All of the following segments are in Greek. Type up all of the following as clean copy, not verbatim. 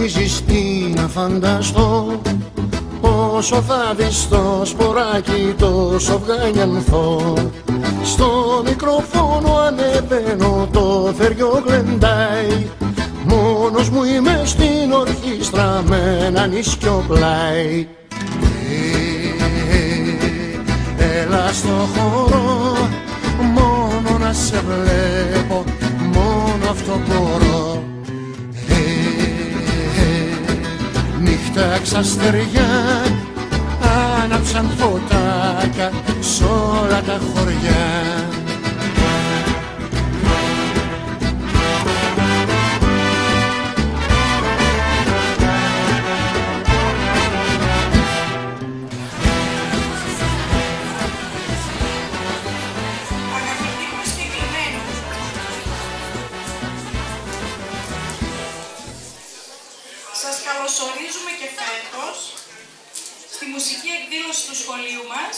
νομίζεις τι να φανταστώ, όσο θα δεις το σποράκι τόσο βγανιανθώ. Στο μικρόφωνο ανεβαίνω, το θεριό γλεντάει, μόνος μου είμαι στην ορχήστρα με έναν ίσκιο πλάι. Έλα στο χώρο, μόνο να σε βλέπω, μόνο αυτό μπορώ. Νύχτα ξαστεριά, άναψαν φωτάκια σ' όλα τα χωριά. Σας καλωσορίζουμε και φέτος στη μουσική εκδήλωση του σχολείου μας.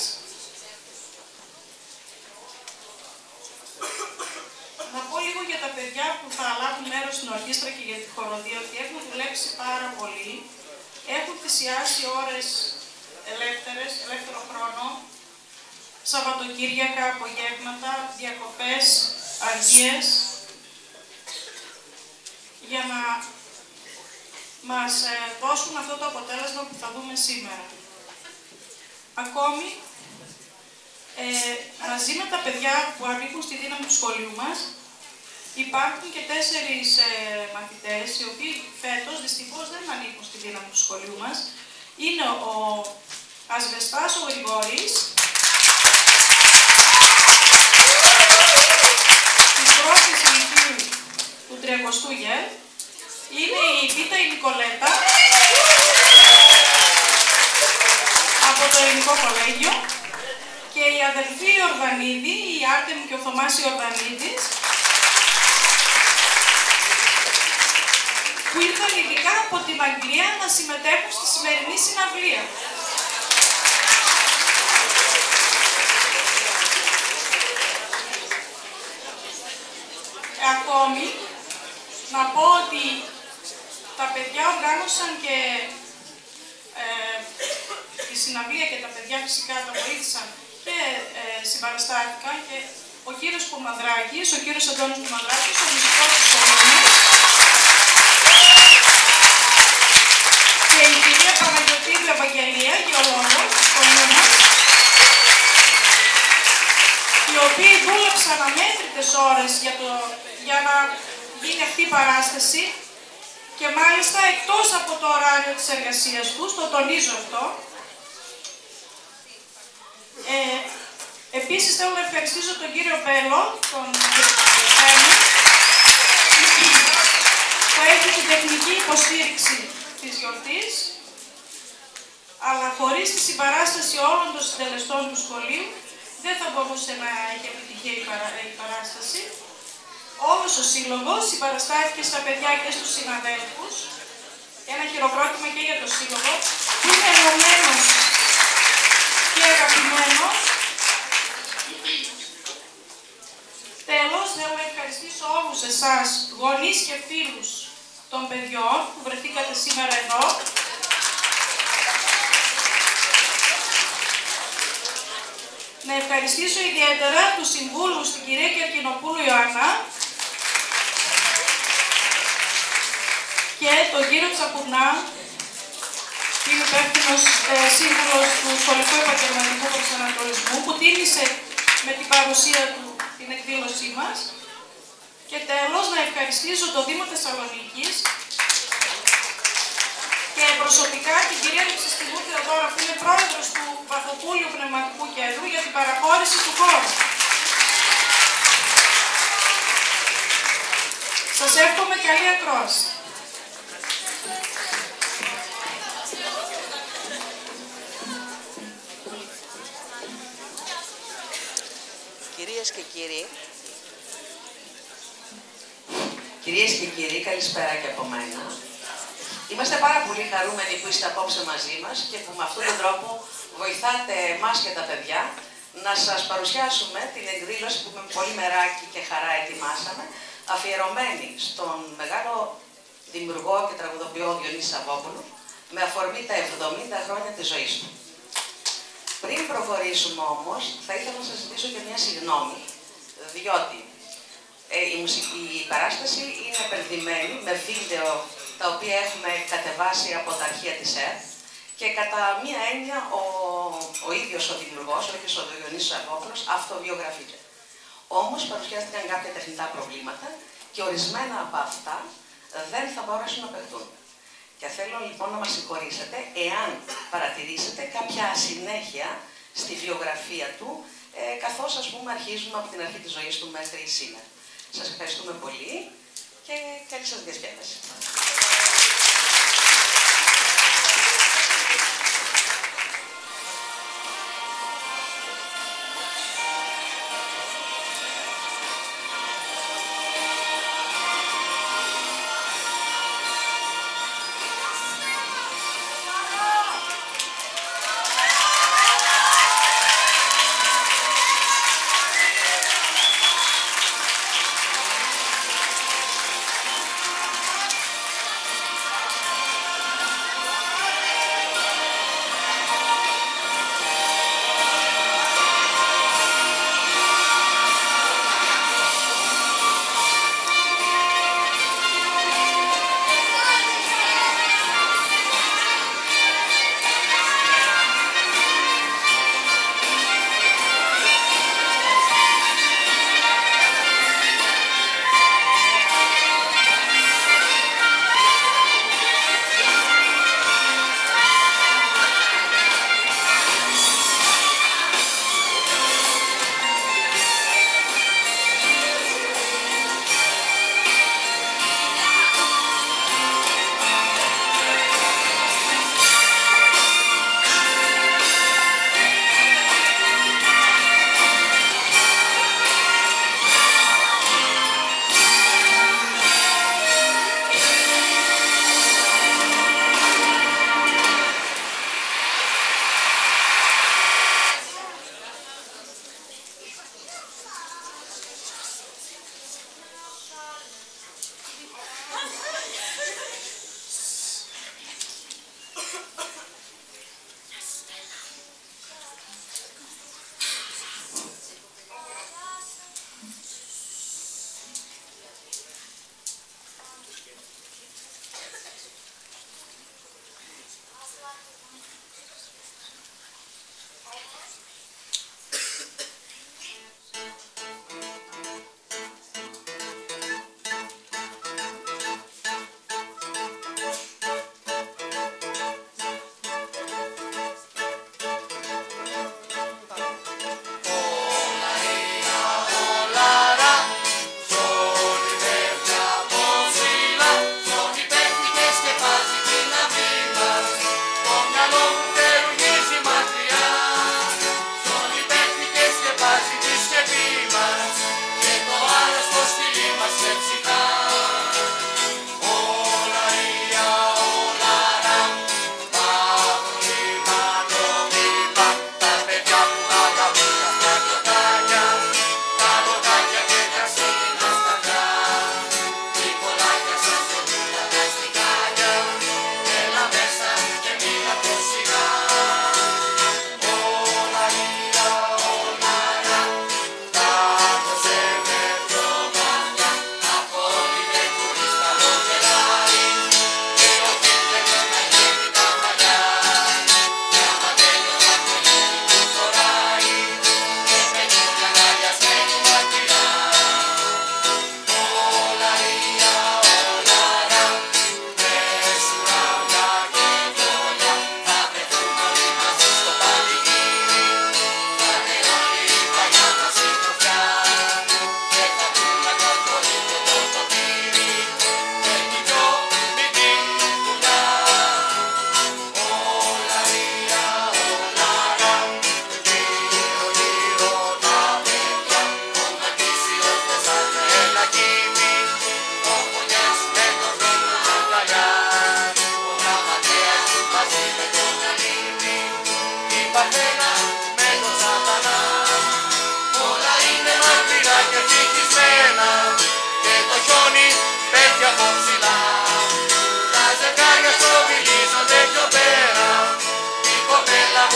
Να πω λίγο για τα παιδιά που θα λάβουν μέρος στην ορχήστρα και για τη χοροδία, ότι έχουν δουλέψει πάρα πολύ. Έχουν θυσιάσει ώρες ελεύθερο χρόνο, Σαββατοκύριακα, απογεύματα, διακοπές, αργίες, για να μας δώσουν αυτό το αποτέλεσμα που θα δούμε σήμερα. Ακόμη, μαζί με τα παιδιά που ανήκουν στη δύναμη του σχολείου μας, υπάρχουν και 4 μαθητές, οι οποίοι φέτος δυστυχώς δεν ανήκουν στη δύναμη του σχολείου μας. Είναι ο Ασβεστάς ο Γρηγόρης, της πρώτης ηλικίου του 30ου ΓΕΡ, είναι η Β' η Νικολέτα από το Ελληνικό Κολέγιο και η αδελφή Ιορδανίδη, η Άρτεμη και ο Θωμάς Ιορδανίδης, που ήρθαν ειδικά από την Αγγλία να συμμετέχουν στη σημερινή συναυλία. Ακόμη, να πω ότι τα παιδιά οργάνωσαν και τη συναυλία και τα παιδιά φυσικά τα βοήθησαν και συμπαραστάθηκαν και ο κύριος Κουμανδράκης, ο κύριος Αντώνης Κουμανδράκης, ο μουσικός του σχολείου μας, και η κυρία Παναγιωτήδου Ευαγγελία, γεωλόγος του σχολείου μας, οι οποίοι δούλεψαν αμέτρητες ώρες για να γίνει αυτή η παράσταση και μάλιστα εκτός από το ωράριο της εργασίας τους, το τονίζω αυτό. Επίσης θέλω να ευχαριστήσω τον κύριο Πέλο, τον Πέλο, που έχει την τεχνική υποστήριξη της γιορτής, αλλά χωρίς τη συμπαράσταση όλων των συντελεστών του σχολείου δεν θα μπορούσε να έχει επιτυχία η παράσταση. Όλος ο σύλλογος συμπαραστάθηκε στα παιδιά και στους συναδέλφους. Ένα χειροκρότημα και για το σύλλογο, που είναι ενωμένος και αγαπημένος. Τέλος, θέλω να ευχαριστήσω όλους εσάς, γονείς και φίλους των παιδιών που βρεθήκατε σήμερα εδώ. Να ευχαριστήσω ιδιαίτερα τους συμβούλους, την κυρία Κερκινοπούλου Ιωάννα και τον κύριο Τσακουρνά, που είναι υπεύθυνος σύμβουλος του Σχολικού Επαγγελματικού Προσανατολισμού, που τίμησε με την παρουσία του την εκδήλωσή μας. Και τέλος, να ευχαριστήσω το Δήμο Θεσσαλονίκης και προσωπικά την κυρία Λεψιστημού Θεοδώρα, που είναι πρόεδρος του Παθοπούλιου Πνευματικού Κέντρου, για την παραχώρηση του χώρου. Σας εύχομαι καλή ακρόαση. Κυρίες και κύριοι, καλησπέρα και από μένα. Είμαστε πάρα πολύ χαρούμενοι που είστε απόψε μαζί μας και που με αυτόν τον τρόπο βοηθάτε εμάς και τα παιδιά να σας παρουσιάσουμε την εκδήλωση που με πολύ μεράκι και χαρά ετοιμάσαμε, αφιερωμένη στον μεγάλο δημιουργό και τραγουδοποιό Διονύση Σαββόπουλου, με αφορμή τα 70 χρόνια της ζωής του. Πριν προχωρήσουμε όμως, θα ήθελα να σας ζητήσω και μια συγγνώμη, διότι η παράσταση είναι επενδυμένη με βίντεο τα οποία έχουμε κατεβάσει από τα αρχεία της ΕΡΤ και κατά μία έννοια ο ίδιος ο δημιουργός, ο ίδιος ο Διονύσης Σαββόπουλος, αυτοβιογραφείται. Όμως παρουσιάστηκαν κάποια τεχνητά προβλήματα και ορισμένα από αυτά δεν θα μπορέσουν να παιχτούν. Και θέλω λοιπόν να μας συγχωρήσετε εάν παρατηρήσετε κάποια ασυνέχεια στη βιογραφία του, καθώς ας πούμε αρχίζουμε από την αρχή της ζωής του μέχρι σήμερα. Σας ευχαριστούμε πολύ και καλή σας διασκέδαση.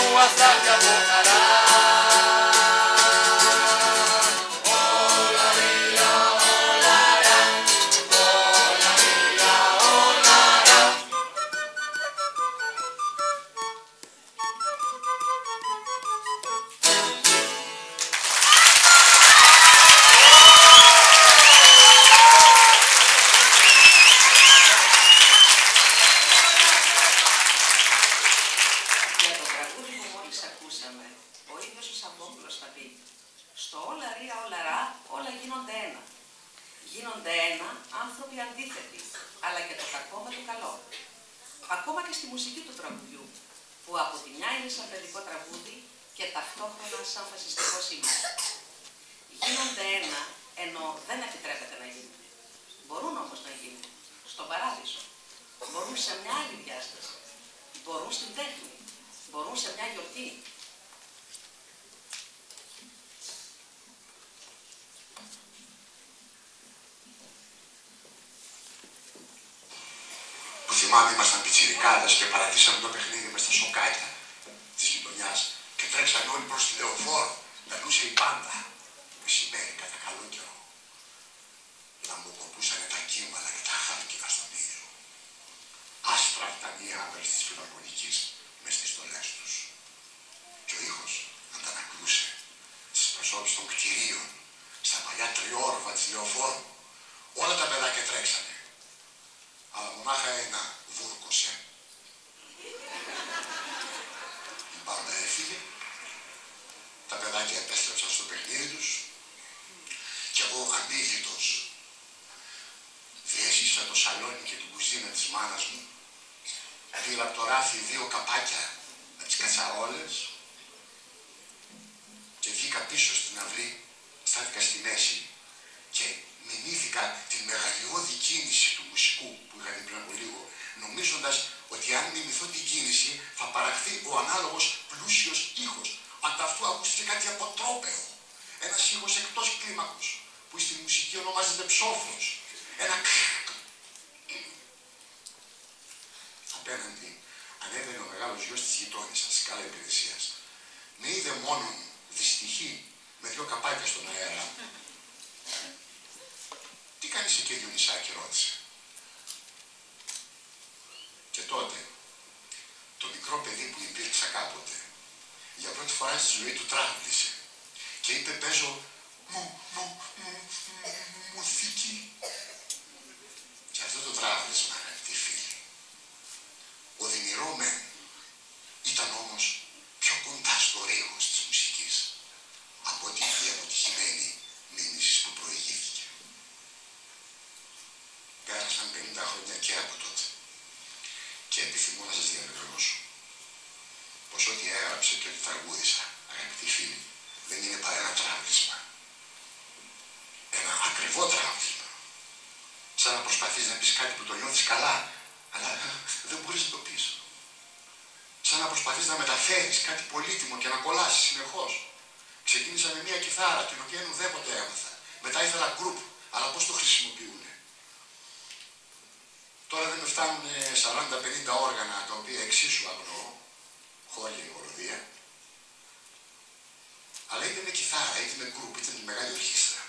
μου αστάθια από χαρά. Στο όλα ρία, όλα ρά, όλα γίνονται ένα. Γίνονται ένα άνθρωποι αντίθετοι, αλλά και το κακό με το καλό. Ακόμα και στη μουσική του τραγουδιού, που από τη μια είναι σαν παιδικό τραγούδι και ταυτόχρονα σαν φασιστικό σήμα. Γίνονται ένα, ενώ δεν επιτρέπεται να γίνουν. Μπορούν όμως να γίνουν. Στον παράδεισο. Μπορούν σε μια άλλη διάσταση. Μπορούν στην τέχνη. Μπορούν σε μια γιορτή. Θυμάμαι, ήμασταν πιτσιρικάδες και παρατήσαμε το παιχνίδι μες στα σοκάκια της γειτονιάς και τρέξαμε όλοι προς τη Λεωφόρο. Περνούσε η πάντα. Μεσημέρι κατά καλό καιρό. Λαμποκοπούσανε τα κύμβαλα και τα χάλκινα στον ήλιο. Άσπρα ήταν οι άμβρες της φιλαρμονικής μες στις στολές τους. Και ο ήχος αντανακλούσε στις προσώπεις των κτηρίων, στα παλιά τριόροφα της Λεωφόρου. Όλα τα παιδάκια τρέξανε. Αλλά μονάχα ένα βούρκωσε. Η μπάντα έφυγε, τα παιδάκια επέστρεψαν στο παιχνίδι τους και εγώ ανήλυτος διέσχισα το σαλόνι και την κουζίνα της μάνας μου, πήρα από το ράφι 2 καπάκια από τις κατσαρόλες και βγήκα πίσω στην αυλή, στάθηκα στη μέση και μιμήθηκα την μεγαλειώδη κίνηση του μουσικού που είχα δει πριν από λίγο, νομίζοντας ότι αν μιμηθώ την κίνηση θα παραχθεί ο ανάλογος πλούσιος ήχος. Ανταυτού ακούστηκε κάτι αποτρόπαιο. Ένας ήχος εκτός κλίμακος, που στη μουσική ονομάζεται ψόφος. Ένα απέναντι ανέβαινε ο μεγάλος γιος της γειτόνισσας, σκάλα υπηρεσίας. Με είδε μόνον δυστυχή με 2 καπάκια στον αέρα. Τι κάνεις εκεί, Διονυσάκη, ρώτησε. Και τότε, το μικρό παιδί που υπήρξα κάποτε, για πρώτη φορά στη ζωή του τραγούδισε και είπε παίζω μουσική. Και αυτό το τραγούδισμα, αγαπητοί φίλοι, οδυνηρό μεν, ήταν όμως πιο κοντά στο ρίγος της μουσικής από ό,τι η αποτυχημένη μίμηση που προηγήθηκε. Πέρασαν 50 χρόνια και από τότε και επιθυμώ να σας διαβεβαιώσω πως ό,τι έγραψε και ό,τι τραγούδισα, αγαπητοί φίλοι, δεν είναι παρά ένα τραγούδισμα. Ένα ακριβό τραγούδισμα. Σαν να προσπαθείς να πεις κάτι που το νιώθεις καλά, αλλά δεν μπορείς να το πεις. Σαν να προσπαθείς να μεταφέρεις κάτι πολύτιμο και να κολλάσεις συνεχώς. Ξεκίνησα με μια κιθάρα, την οποία ουδέποτε έμαθα. Μετά ήθελα γκρουπ, αλλά πώς το χρησιμοποιούνε. Τώρα δεν με φτάνουν 40-50 όργανα, τα οποία εξίσου αγνοώ, χώρια η χοροδία. Αλλά είτε με κιθάρα, είτε με γκρουπ, είτε με μεγάλη ορχήστρα.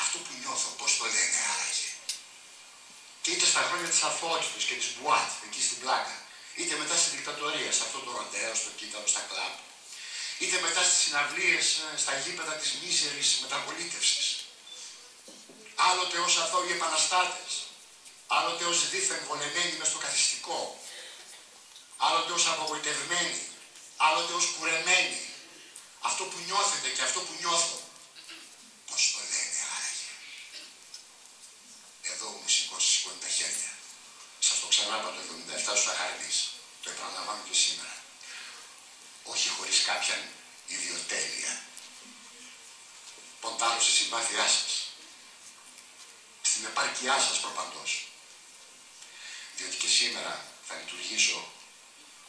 Αυτό που νιώθω, πώς το λένε άραγε. Και είτε στα χρόνια της αθωότητας και της μπουάτ, εκεί στην Πλάκα, είτε μετά στη δικτατορία, σε αυτό το ροντέο, στο κύτταρο, στα κλαμπ, είτε μετά στις συναυλίες, στα γήπεδα της μίζερης μεταπολίτευσης. Άλλοτε ως αθώοι επαναστάτες, άλλοτε ως δίθεν βολεμένοι μες στο καθιστικό, άλλοτε ως απογοητευμένοι, άλλοτε ως κουρεμένοι. Αυτό που νιώθετε και αυτό που νιώθω, πώς το λένε άραγε. Εδώ ο μουσικός σηκώνει τα χέρια. Σας το ξανάπα το 77 στους Αχαρνείς. Το επαναλαμβάνω και σήμερα. Όχι χωρίς κάποια ιδιοτέλεια. Ποντάρω στη συμπάθειά σας. Στην επάρκειά σας προπαντός. Διότι και σήμερα θα λειτουργήσω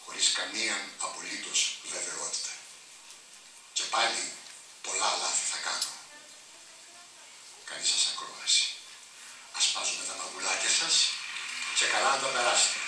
χωρίς καμία απολύτως βεβαιότητα. Και πάλι πολλά λάθη θα κάνω. Καλή σας ακρόαση. Ασπάζουμε τα μαγουλάκια σας και καλά να τα περάσετε.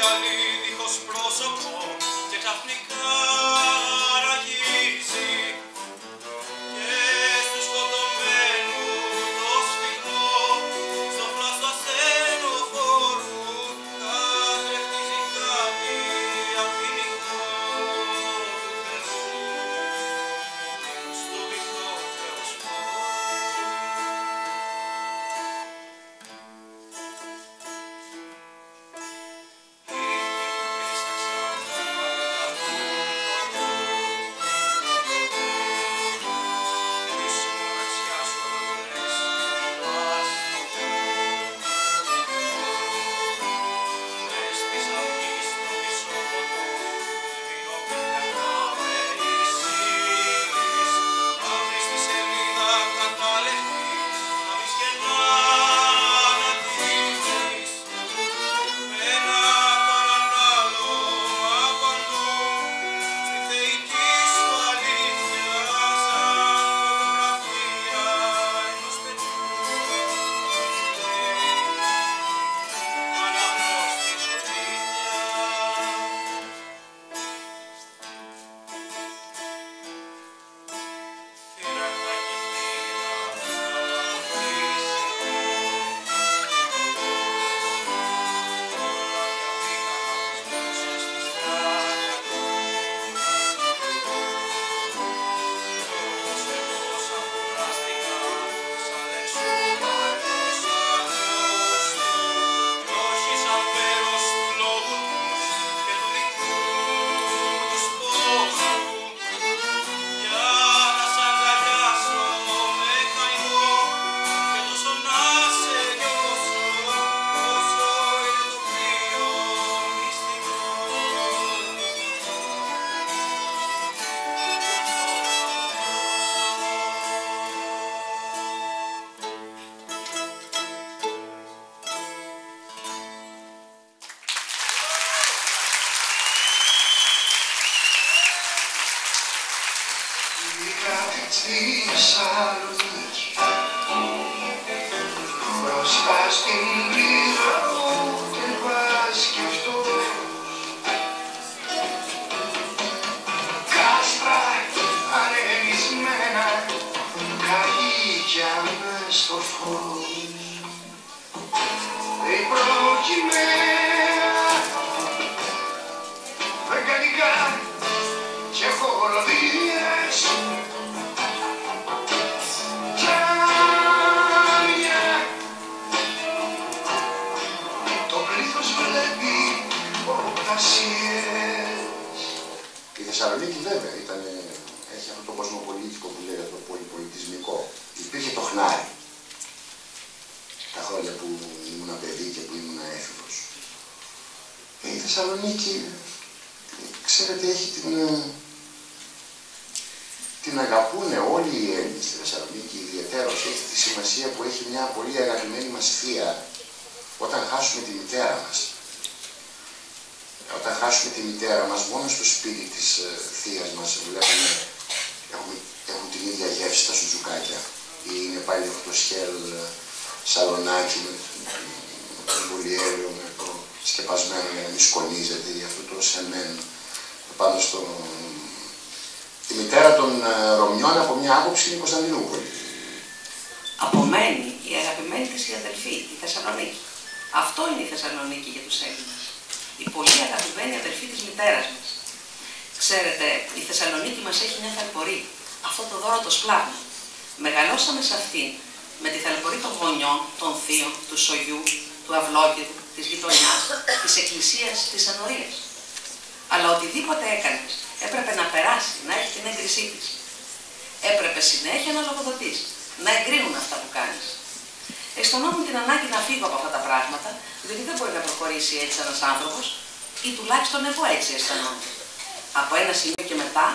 γυαλί δίχως πρόσωπο και ξαφνικά ραγίζει και στου σκοτωμένου το σφυγό στο φλάστο ασθενοφόρου θα τρεχτίζει κάτι απ' την ηχό του Θεού στο βυθό θεοσπό. Στη Θεσσαλονίκη μπροστά στην πλήρω και σκεφτώ κάστρα ανεμισμένα καγίκια μες στο φως η προκυμαία βεγγαλικά και χοροδίες. Η Θεσσαλονίκη βέβαια έχει αυτό το κοσμοπολίτικο που λέγεται το πολυπολιτισμικό. Υπήρχε το χνάρι τα χρόνια που ήμουν παιδί και που ήμουν έφηβος. Η Θεσσαλονίκη, ξέρετε, έχει την αγαπούνε όλοι οι Έλληνες στη Θεσσαλονίκη, ιδιαιτέρως έχει τη σημασία που έχει μια πολύ αγαπημένη μας θεία όταν χάσουμε τη μητέρα μας. Όταν χάσουμε τη μητέρα μας, μόνο στο σπίτι της θείας μας βλέπουμε, έχουν την ίδια γεύση τα σουτζουκάκια. Ή είναι πάλι αυτό το σκέλ σαλονάκι με το βολιέριο, με το σκεπασμένο για να μην σκονίζεται, ή αυτό το σεμέν πάνω στο... Η μητέρα των Ρωμιών από μια άποψη είναι η Κωνσταντινούπολη. Απομένει η αγαπημένη της η αδελφή, η Θεσσαλονίκη. Αυτό είναι η Θεσσαλονίκη για τους Έλληνες. Η πολύ αγαπημένη αδελφή της μητέρας μας. Ξέρετε, η Θεσσαλονίκη μας έχει μια θαλπορή. Αυτό το δώρο το σπλάγμα. Μεγαλώσαμε σε αυτήν, με τη θαλπορή των γονιών, των θείων, του σογιού, του αυλόκηδου, της γειτονιάς, της εκκλησίας, της ενορίας. Αλλά οτιδήποτε έκανες, έπρεπε να περάσει, να έχει την έγκρισή της. Έπρεπε συνέχεια να λογοδοτείς, να εγκρίνουν αυτά που κάνεις. Αισθανόμουν την ανάγκη να φύγω από αυτά τα πράγματα, διότι δεν μπορεί να προχωρήσει έτσι ένας άνθρωπος, ή τουλάχιστον εγώ έτσι αισθανόμουν. Από ένα σημείο και μετά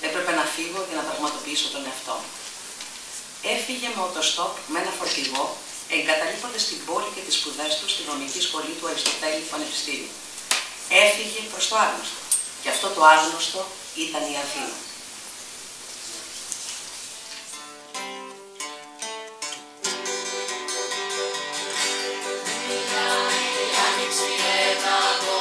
έπρεπε να φύγω για να πραγματοποιήσω τον εαυτό μου. Έφυγε με οτοστόπ με ένα φορτηγό, εγκαταλείποντας την πόλη και τις σπουδές του στη νομική σχολή του Αριστοτέλη Πανεπιστήμιου. Έφυγε προς το άγνωστο. Και αυτό το άγνωστο ήταν η Αθήνα. Άνοιξε ένα το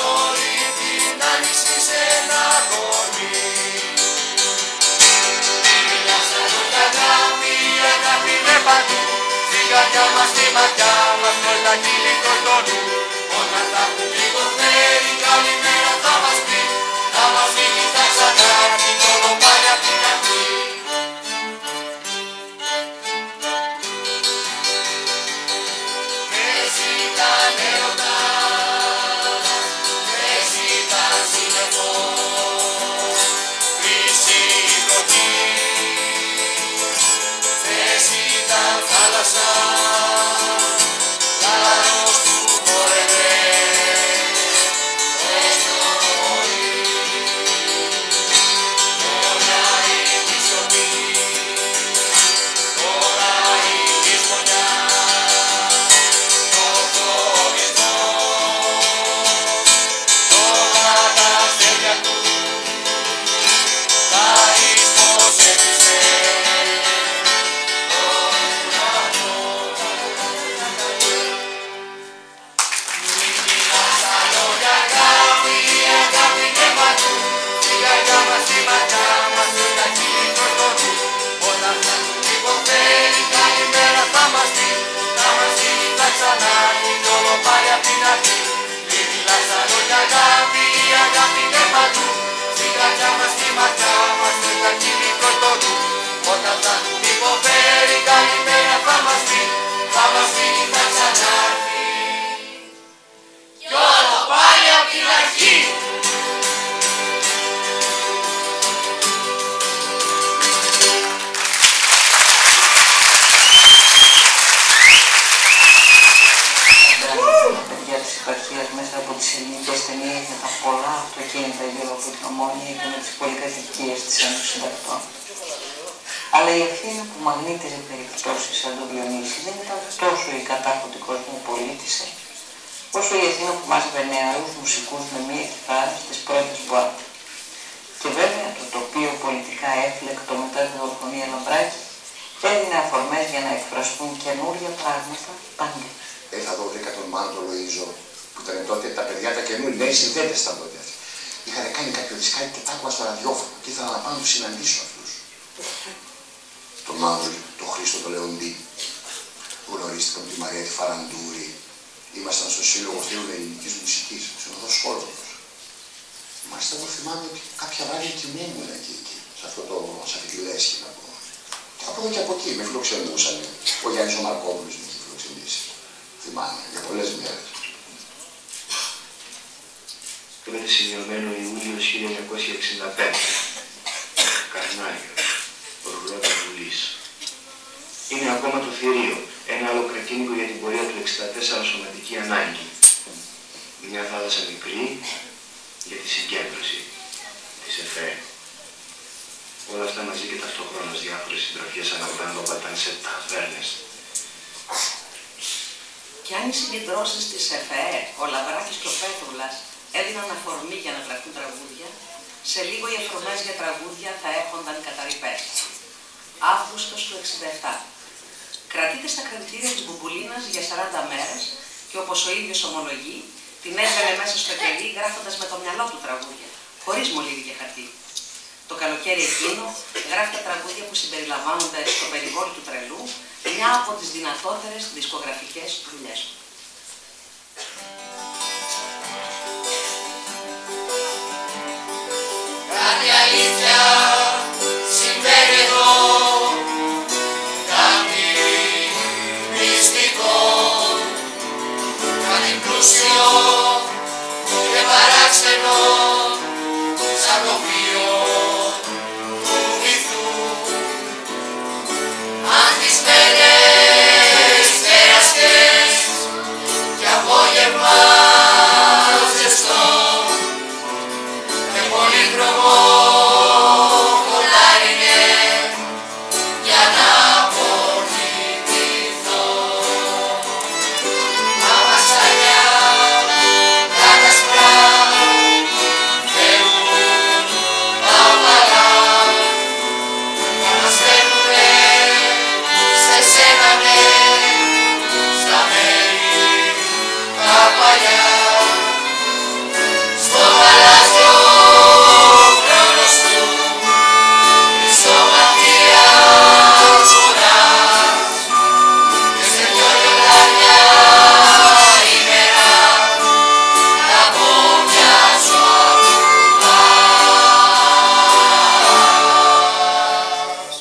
Όλη την άνοιξη σε ένα κορμί. Μιλάς από τα αγάπη, η αγάπη είναι παντού. Στην καρδιά μας, στη ματιά μας, με τα χείλη κορδόνου. Όταν θα έχουν υποφέρει, καλημέρα θα μας πει. Θα μας φύγει, θα ξανάρθει, κι όλο πάλι απ' την αρχή. Εσύ ήταν έρωτα. Όταν θα υποφέρει, καλημέρα θα μας πει. Θα μας φύγει, θα ξανάρθει, κι όλο πάλι απ' την αρχή. Τα παιδιά της επαρχίας μέσα από τις ελληνικές ταινίες με τα πολλά αυτοκίνητα γύρω από την Ομόνια και με τις πολυκατοικίες της Ένωσης Συντακτών. Αλλά η Αθήνα που μαγνήτιζε περιπτώσεις σαν τον Διονύση δεν ήταν τόσο η κατάφωτη κοσμοπολίτισσα, όσο η Αθήνα που μάζευε νεαρούς μουσικούς με μία κιθάρα στις πρώτες μπουάτ. Και βέβαια το τοπίο πολιτικά έφλεκτο μετά την δολοφονία Λαμπράκη έδινε αφορμές για να εκφραστούν καινούρια πράγματα πάντα. Ήρθα εδώ, βρήκα τον Μάντο Λοΐζο, που ήταν τότε τα παιδιά τα καινούργια, νέοι συνδέτες ήταν τότε. Είχαν κάνει κάποιο δισκάκι και τ' άκουγα στο ραδιόφωνο και ήθελα να πάω να τους συναντήσω αυτούς. Τον Μαύρο, τον Χρήστο, τον Λεοντή, που γνωρίστηκαν με τη Μαρία τη Φαραντούρη. Ήμασταν στο Σύλλογο Θείου Ελληνικής Μουσικής, στον οδό Σκόλδος. Μάλιστα, εγώ θυμάμαι ότι κάποια βράδια κοιμόμουν εκεί, σε αυτή τη λέσχη να πω. Και από εδώ και από εκεί με φιλοξενούσαν. Ο Γιάννης ο Μαρκόπουλος με είχε φιλοξενήσει. Θυμάμαι, για πολλές μέρες. Τότε σημειωμένο Ιούλιος 1965. Καρνάγιο, Ορλότα Βουλής. Είναι ακόμα το θηρίο, ένα άλλο κρατήνικο για την πορεία του 64 σωματική ανάγκη. Μια θάλασσα μικρή για τη συγκέντρωση της ΕΦΕ. Όλα αυτά μαζί και ταυτόχρονα διάφορες συντροφιές αναλαμβάνονταν σε ταβέρνες. Και αν οι συγκεντρώσεις της ΕΦΕ, ο Λαβράκης και ο Πέτρουλας έδιναν αφορμή για να γραφτούν τραγούδια, σε λίγο οι αφορμές για τραγούδια θα έχονταν καταρρυπές. Αύγουστος του 67. Κρατείται στα κρατητήρια της Μπουμπουλίνας για 40 μέρες και όπως ο ίδιος ομολογεί, την έβγαλε μέσα στο κελί γράφοντας με το μυαλό του τραγούδια, χωρίς μολύβι και χαρτί. Το καλοκαίρι εκείνο γράφει τα τραγούδια που συμπεριλαμβάνονται στο περιβόλι του τρελού, μια από τις δυνατότερες δισκογραφικές δουλειές του. Κάτι αλήθεια συμβαίνει εδώ, κάτι μυστικό, κάτι πλούσιο και παράξενο, σαν το πλοίο του βυθού. Αν τις μέρες περαστές κι απόγευμα ζεστό και πολύχρωμο κοντάρινε για να απορριμηθώ. Τα βασανιά, τα κασπρά φεύγουν τα ομαλά και μας φέρνουνε σε σένα, ναι, στα μέρη τα παλιά. Στο γαλάζιο χρόνος του χρυσομαθία ζωνάς και σε δυο λιοντάρια ημέρα τα πόδια σου ακουμπάς.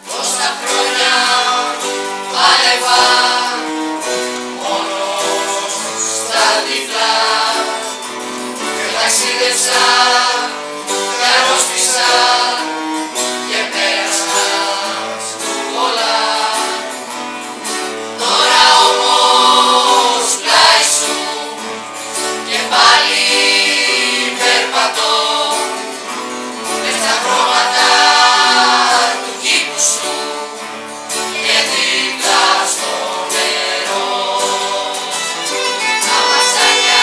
Τόσα χρόνια πάλευα μόνος στα τυφλά και ταξίδεψα και αρρώστησα και πέρασα πολλά. Τώρα όμως πλάι σου και πάλι περπατώ μες στα χρώματα του κήπου σου και δίπλα στο νερό. Τα βασανιά,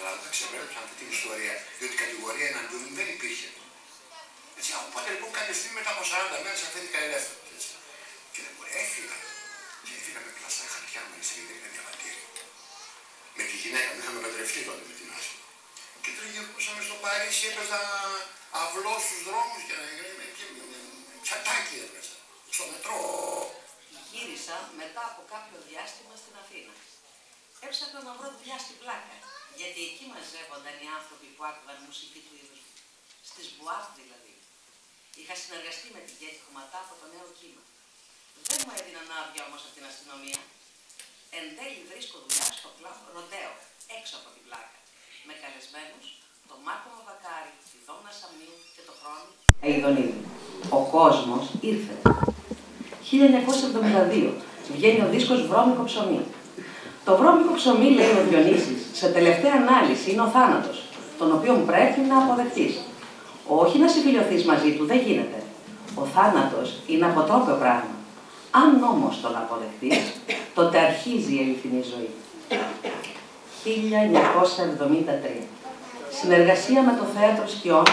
αλλά τα ξεπέρασαν αυτή την ιστορία, διότι η κατηγορία εναντίον μου δεν υπήρχε. Έτσι, οπότε λοιπόν κάποια στιγμή μετά από 40 μέρες αφήθηκα ελεύθερος. Και δεν μπορεί, έφυγα. Και έφυγα με πλαστά χαρτιά μου, γιατί δεν είχα διαβατήριο. Με τη γυναίκα μου είχαμε παντρευτεί τότε με την Άσπη. Και τριγυρούσαμε στο Παρίσι, έπαιζα αυλό στους δρόμους και τσατάκι έπαιζα. Στο μετρό. Γύρισα μετά από κάποιο διάστημα στην Αθήνα. Έψαχνα να βρω δουλειά στην Πλάκα, γιατί εκεί μαζεύονταν οι άνθρωποι που άκουγαν μουσική του είδους μου. Στις μπουάτ δηλαδή. Είχα συνεργαστεί με την Κέτη Χωματά από το νέο κύμα. Δεν μου έδιναν άδεια όμως από την αστυνομία. Εν τέλει βρίσκω δουλειά στο κλαμπ Ροντέο, έξω από την Πλάκα. Με καλεσμένους τον Μάρκο Μαβακάρη, τη Δόμνα Σαμνίου και το Χρόνι Αιδονίδη. Ο κόσμος ήρθε. 1972 βγαίνει ο δίσκος Βρώμικο ψωμί. Το βρώμικο ψωμί, λέει ο Διονύσης, σε τελευταία ανάλυση είναι ο θάνατος, τον οποίο πρέπει να αποδεχτείς. Όχι να συμφιλιωθείς μαζί του, δεν γίνεται. Ο θάνατος είναι αποτρόπαιο πράγμα. Αν όμως τον αποδεχτείς, τότε αρχίζει η αληθινή ζωή. 1973. Συνεργασία με το Θέατρο Σκιών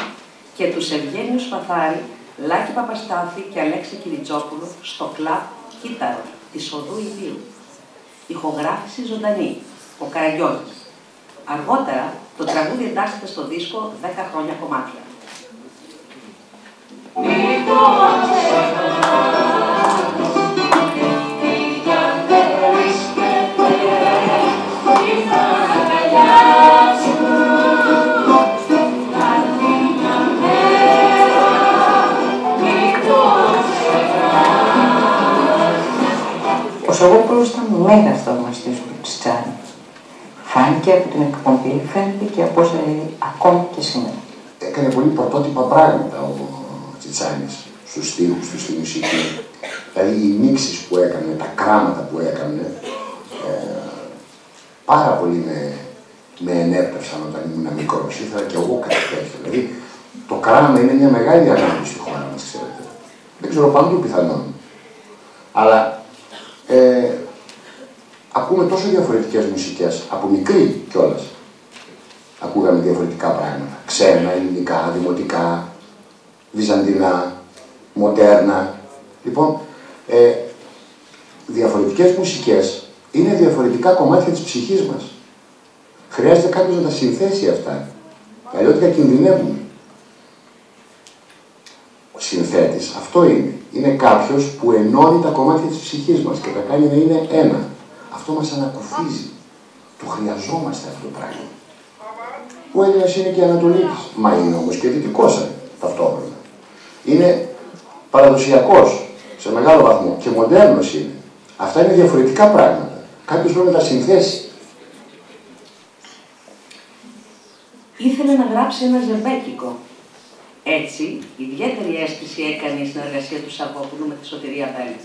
και τους Ευγένιου Σπαθάρη, Λάκη Παπαστάθη και Αλέξη Κυριτσόπουλο στο κλαμπ Κύτταρο της Οδού Ιδίου. Ηχογράφηση ζωντανή, ο Καραγκιόζης. Αργότερα το τραγούδι εντάσσεται στο δίσκο 10 χρόνια κομμάτια. Ο Σογόπουλος ήταν μέγας θαυμαστής του Τσιτσάνη. Φάνηκε από την εκπομπή, φαίνεται και από όσα λέει ακόμη και σήμερα. Έκανε πολύ πρωτότυπα πράγματα ο Τσιτσάνης στους στίχους του, στη μουσική. Δηλαδή οι μίξεις που έκανε, τα κράματα που έκανε, πάρα πολύ με ενέπνευσαν όταν ήμουν μικρός. Ήθελα και εγώ κάτι τέτοιο. Δηλαδή το κράμα είναι μια μεγάλη ανάγκη στη χώρα μας, ξέρετε. Δεν ξέρω παντού πιθανόν. Αλλά ακούμε τόσο διαφορετικές μουσικές, από μικρή κιόλας. Ακούγαμε διαφορετικά πράγματα. Ξένα, ελληνικά, δημοτικά, βυζαντινά, μοντέρνα. Λοιπόν, διαφορετικές μουσικές είναι διαφορετικά κομμάτια της ψυχής μας. Χρειάζεται κάποιος να τα συνθέσει αυτά. Αλλιώτικα κινδυνεύουμε. Ο συνθέτης αυτό είναι. Είναι κάποιος που ενώνει τα κομμάτια της ψυχής μας και τα κάνει να είναι ένα. Αυτό μας ανακουφίζει. Το χρειαζόμαστε αυτό το πράγμα. Ο Έλληνας είναι και Ανατολίτης. Μα είναι όμως και Δυτικός ταυτόχρονα. Είναι παραδοσιακός σε μεγάλο βαθμό και μοντέρνος είναι. Αυτά είναι διαφορετικά πράγματα. Κάποιος πρέπει να τα συνθέσει. Ήθελε να γράψει ένα ζεμπέκικο. Έτσι, ιδιαίτερη αίσθηση έκανε η συνεργασία του Σαββόπουλου με τη Σωτηρία Μπέλη.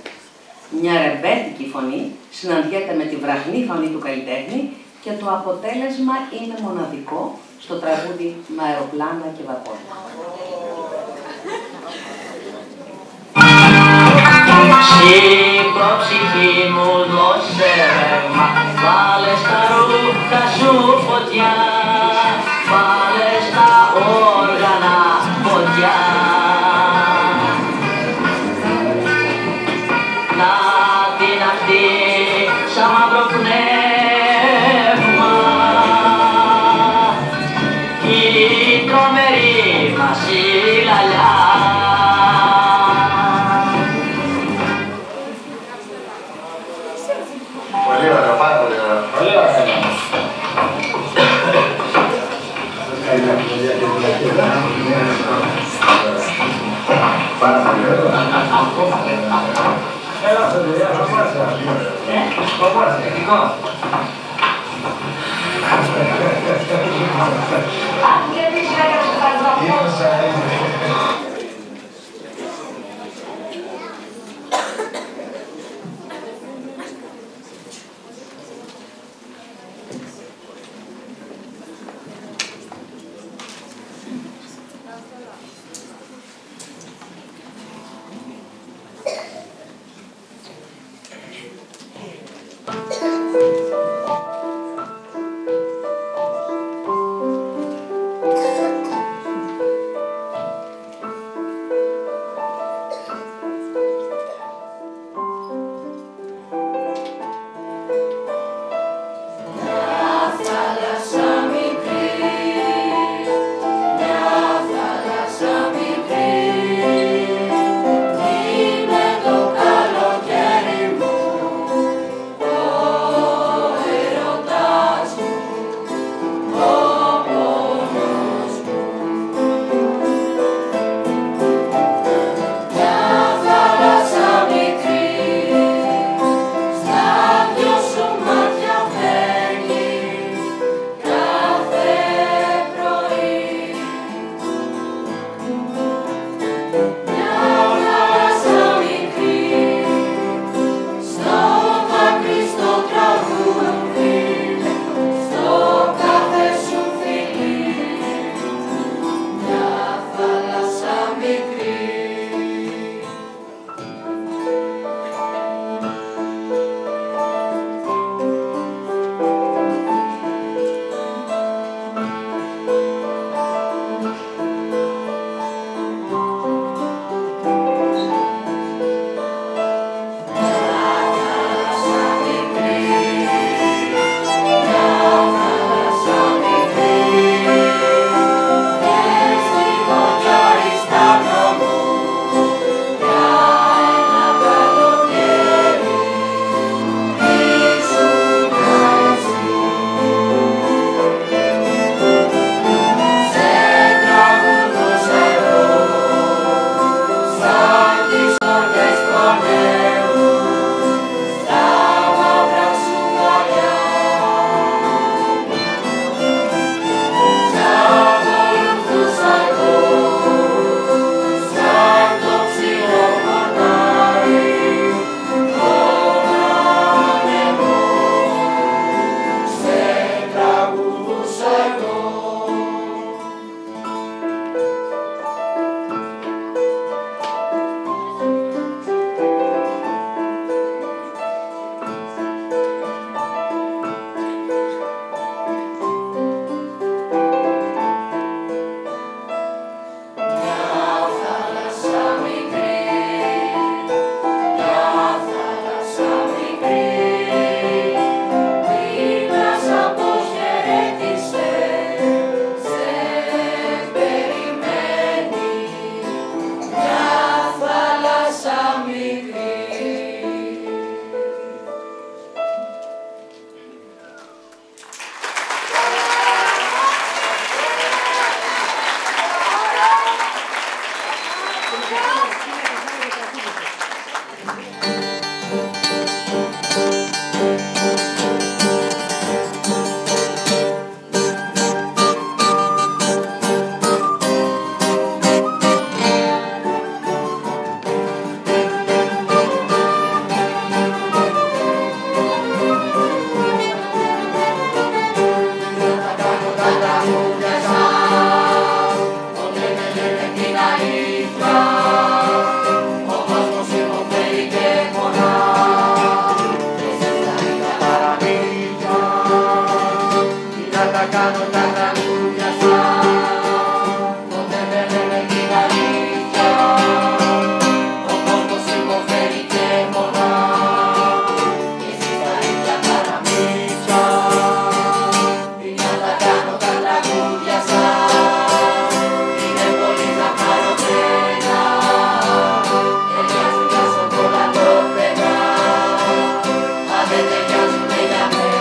Μια ρεμπέτικη φωνή συναντιέται με τη βραχνή φωνή του καλλιτέχνη και το αποτέλεσμα είναι μοναδικό στο τραγούδι «Με αεροπλάνα και βαπόρια». Σήκω ψυχή μου δώσε ρεύμα, βάλε στα ρούχα σου φωτιά, βάλε στα όργανα φωτιά. Να την αχτεί σαν μαύρο πνεύμα, η τρομερή μας η λαλιά. Πολύ ωραία, πάρα πολύ ωραία. Πολύ ωραία. Πάρα πολύ ωραία. Έλα, παιδιά, παπάς. κάνω τα τραγούδια σας, ποτέ δεν λένε την αλήθεια. Ο κόσμος υποφέρει και πονά, και εσείς τα ίδια παραμύθια. Τι να τα κάνω τα τραγούδια σας, είναι πολύ ζαχαροπένα, ταιριάζουν για σοκολατόπεδα, μα δεν ταιριάζουνε για μένα.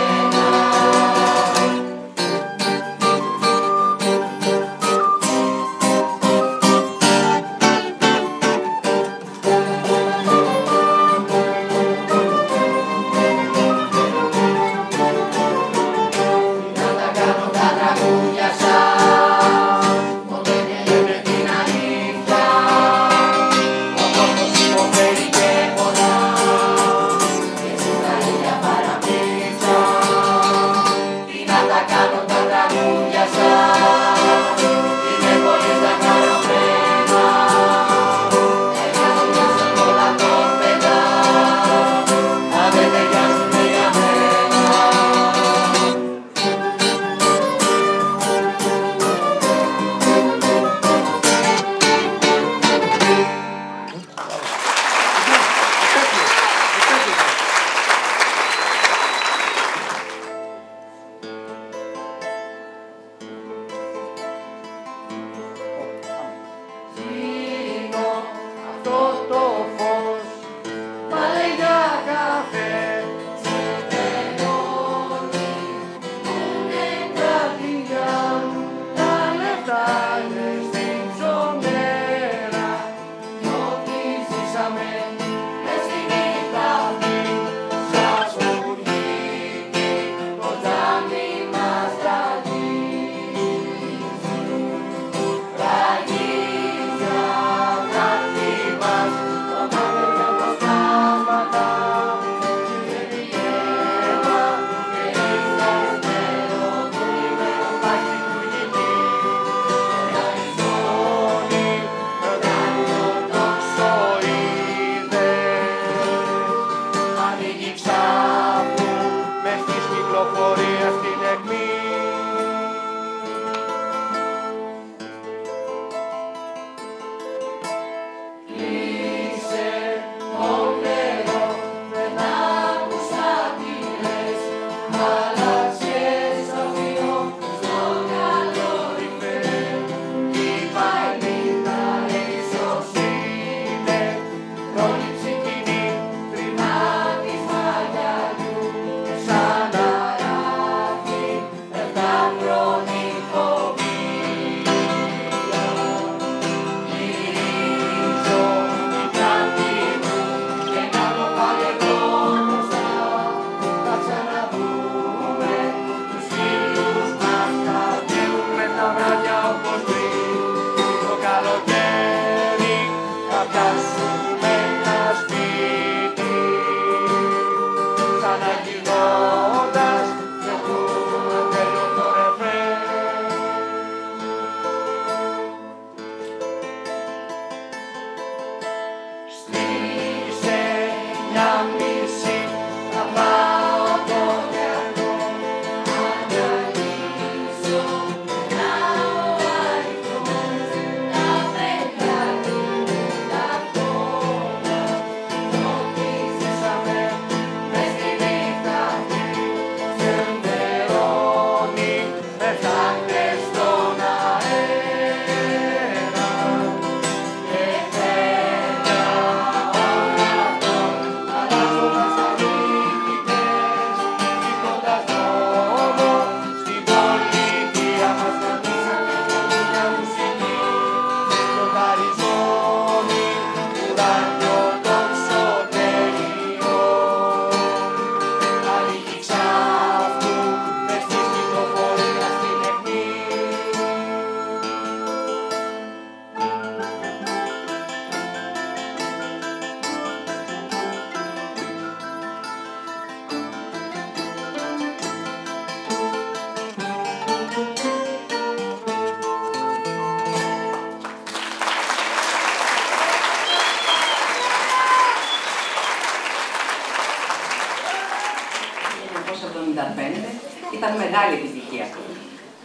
Ήταν μεγάλη επιτυχία.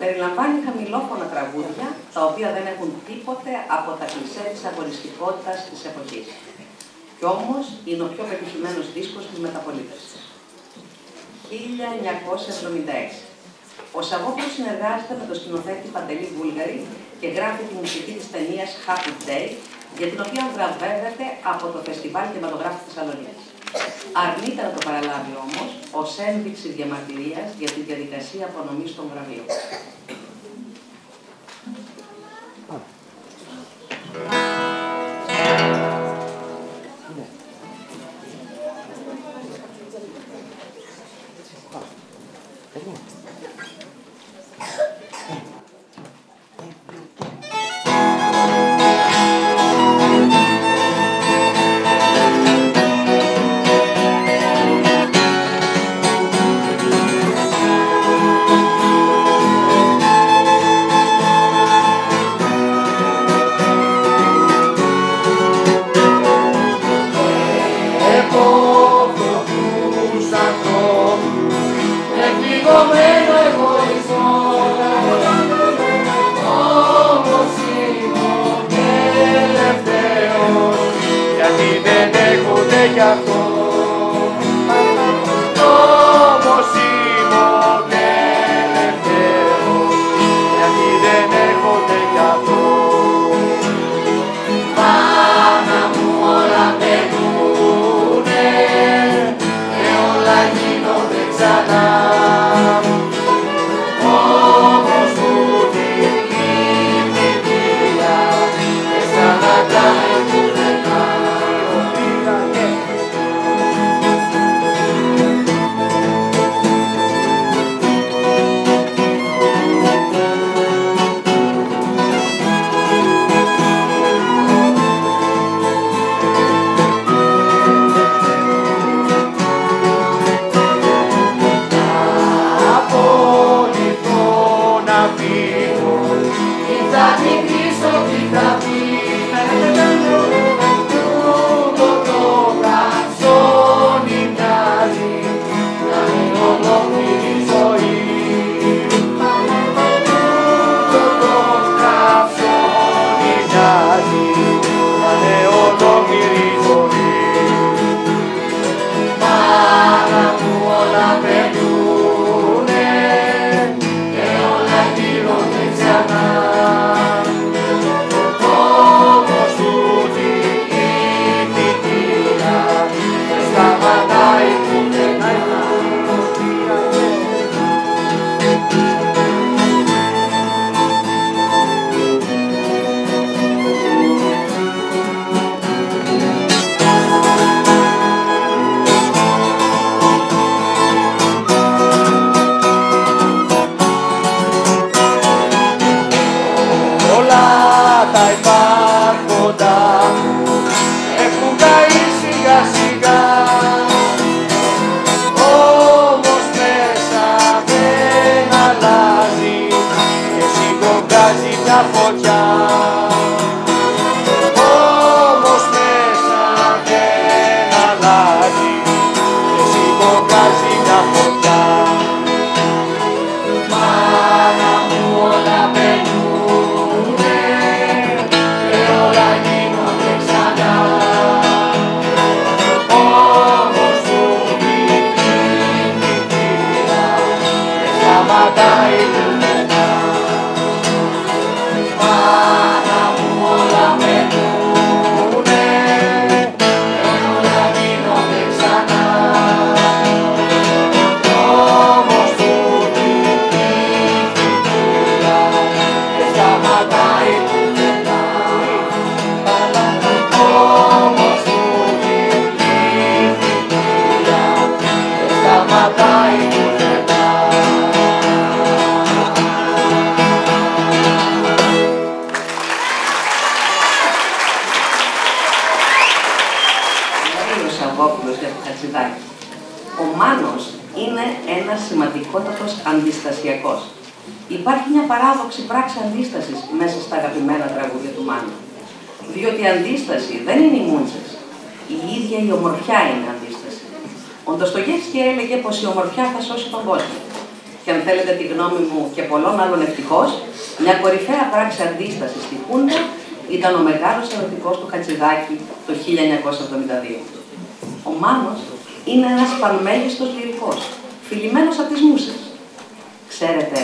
Περιλαμβάνει χαμηλόφωνα τραγούδια, τα οποία δεν έχουν τίποτε από τα κλισέ της αγωνιστικότητας της εποχής. Κι όμως είναι ο πιο πετυχημένος δίσκος της μεταπολίτευσης. 1976. Ο Σαββόπουλος συνεργάζεται με τον σκηνοθέτη Παντελή Βούλγαρη και γράφει τη μουσική της ταινίας Happy Day, για την οποία βραβεύεται από το Φεστιβάλ Κινηματογράφου της Θεσσαλονίκης. Αρνείται να το παραλάβει όμως ως ένδειξη διαμαρτυρίας για τη διαδικασία απονομής των βραβείων. Ο Μάνος είναι ένας σημαντικότατος αντιστασιακός. Υπάρχει μια παράδοξη πράξη αντίστασης μέσα στα αγαπημένα τραγούδια του Μάνου. Διότι η αντίσταση δεν είναι οι μούντσες. Η ίδια η ομορφιά είναι αντίσταση. Ο Ντοστογεύσκι έλεγε πως η ομορφιά θα σώσει τον κόσμο. και αν θέλετε τη γνώμη μου και πολλών άλλων ευτυχώς, μια κορυφαία πράξη αντίστασης στη Χούντα ήταν ο μεγάλος ερωτικός του Χατζηδάκη το 1972. Ο Μάνος είναι ένας πανμέγιστος λυρικός, φιλημένος από τις μουσες. Ξέρετε,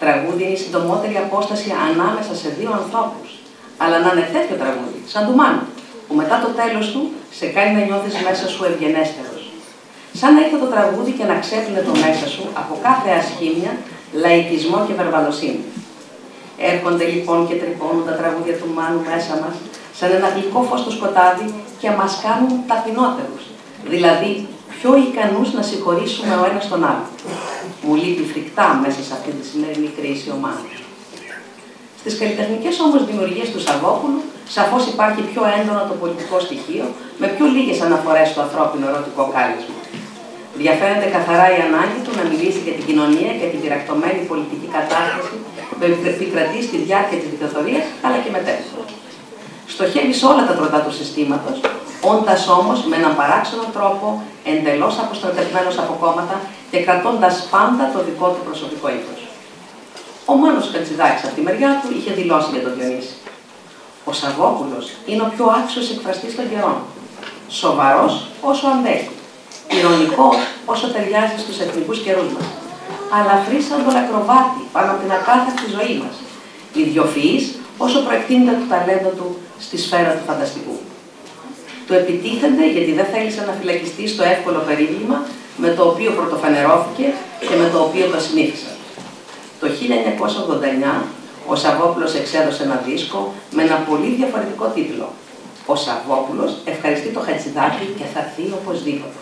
τραγούδι είναι η συντομότερη απόσταση ανάμεσα σε δύο ανθρώπους. Αλλά να είναι τέτοιο τραγούδι, σαν του Μάνου, που μετά το τέλος του σε κάνει να νιώθεις μέσα σου ευγενέστερος. Σαν να ήρθε το τραγούδι και να ξέπλυνε το μέσα σου από κάθε ασχήμια, λαϊκισμό και βερβαλοσύνη. Έρχονται λοιπόν και τρυπώνουν τα τραγούδια του Μάνου μέσα μας, σαν ένα γλυκό φως στο σκοτάδι και μας κάνουν ταπεινότερους, δηλαδή πιο ικανούς να συγχωρήσουμε ο ένας τον άλλο. Μου λείπει φρικτά μέσα σε αυτή τη σημερινή κρίση ο Μάνος. Στις καλλιτεχνικές όμως δημιουργίες του Σαββόπουλου, σαφώς υπάρχει πιο έντονο το πολιτικό στοιχείο, με πιο λίγες αναφορές στο ανθρώπινο ερωτικό κάλεσμα. Διαφαίνεται καθαρά η ανάγκη του να μιλήσει για την κοινωνία και την πειρακτωμένη πολιτική κατάσταση που επικρατεί στη διάρκεια της δικτατορίας, αλλά και μετέπειτα. Στοχεύει σε όλα τα τροτά του συστήματος, όντας όμως με έναν παράξενο τρόπο, εντελώς αποστρατευμένος από κόμματα και κρατώντας πάντα το δικό του προσωπικό ήθος. Ο Μάνος Χατζηδάκης από τη μεριά του είχε δηλώσει για τον Διονύση. Ο Σαββόπουλος είναι ο πιο άξιος εκφραστής των καιρών. Σοβαρός όσο αντέχει. Ειρωνικός όσο ταιριάζει στους εθνικούς καιρούς μας. Αλαφρύς σαν το λακροβάτι πάνω από την ακάθαρτη ζωή μας. Ιδιοφυής όσο προεκτείνεται το ταλέντο του στη σφαίρα του φανταστικού. Του επιτίθενται γιατί δεν θέλησε να φυλακιστεί στο εύκολο περίβλημα με το οποίο πρωτοφανερώθηκε και με το οποίο το συνήθισαν. Το 1989 ο Σαββόπουλος εξέδωσε ένα δίσκο με ένα πολύ διαφορετικό τίτλο. Ο Σαββόπουλος ευχαριστεί το Χατζηδάκη και θα έρθει οπωσδήποτε.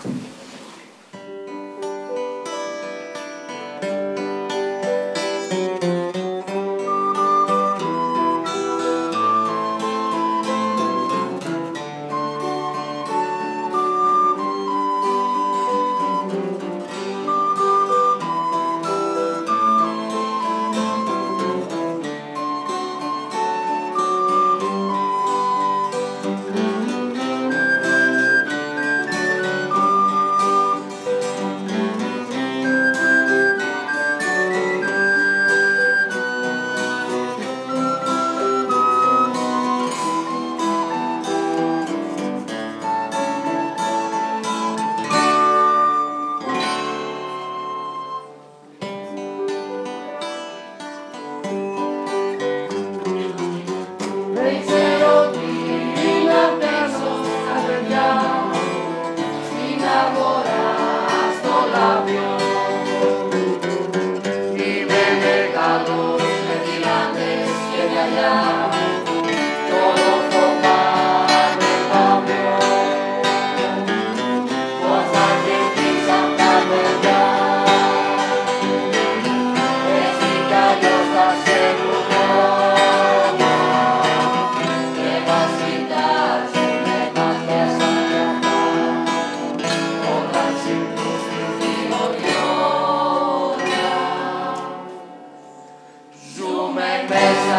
Μέσα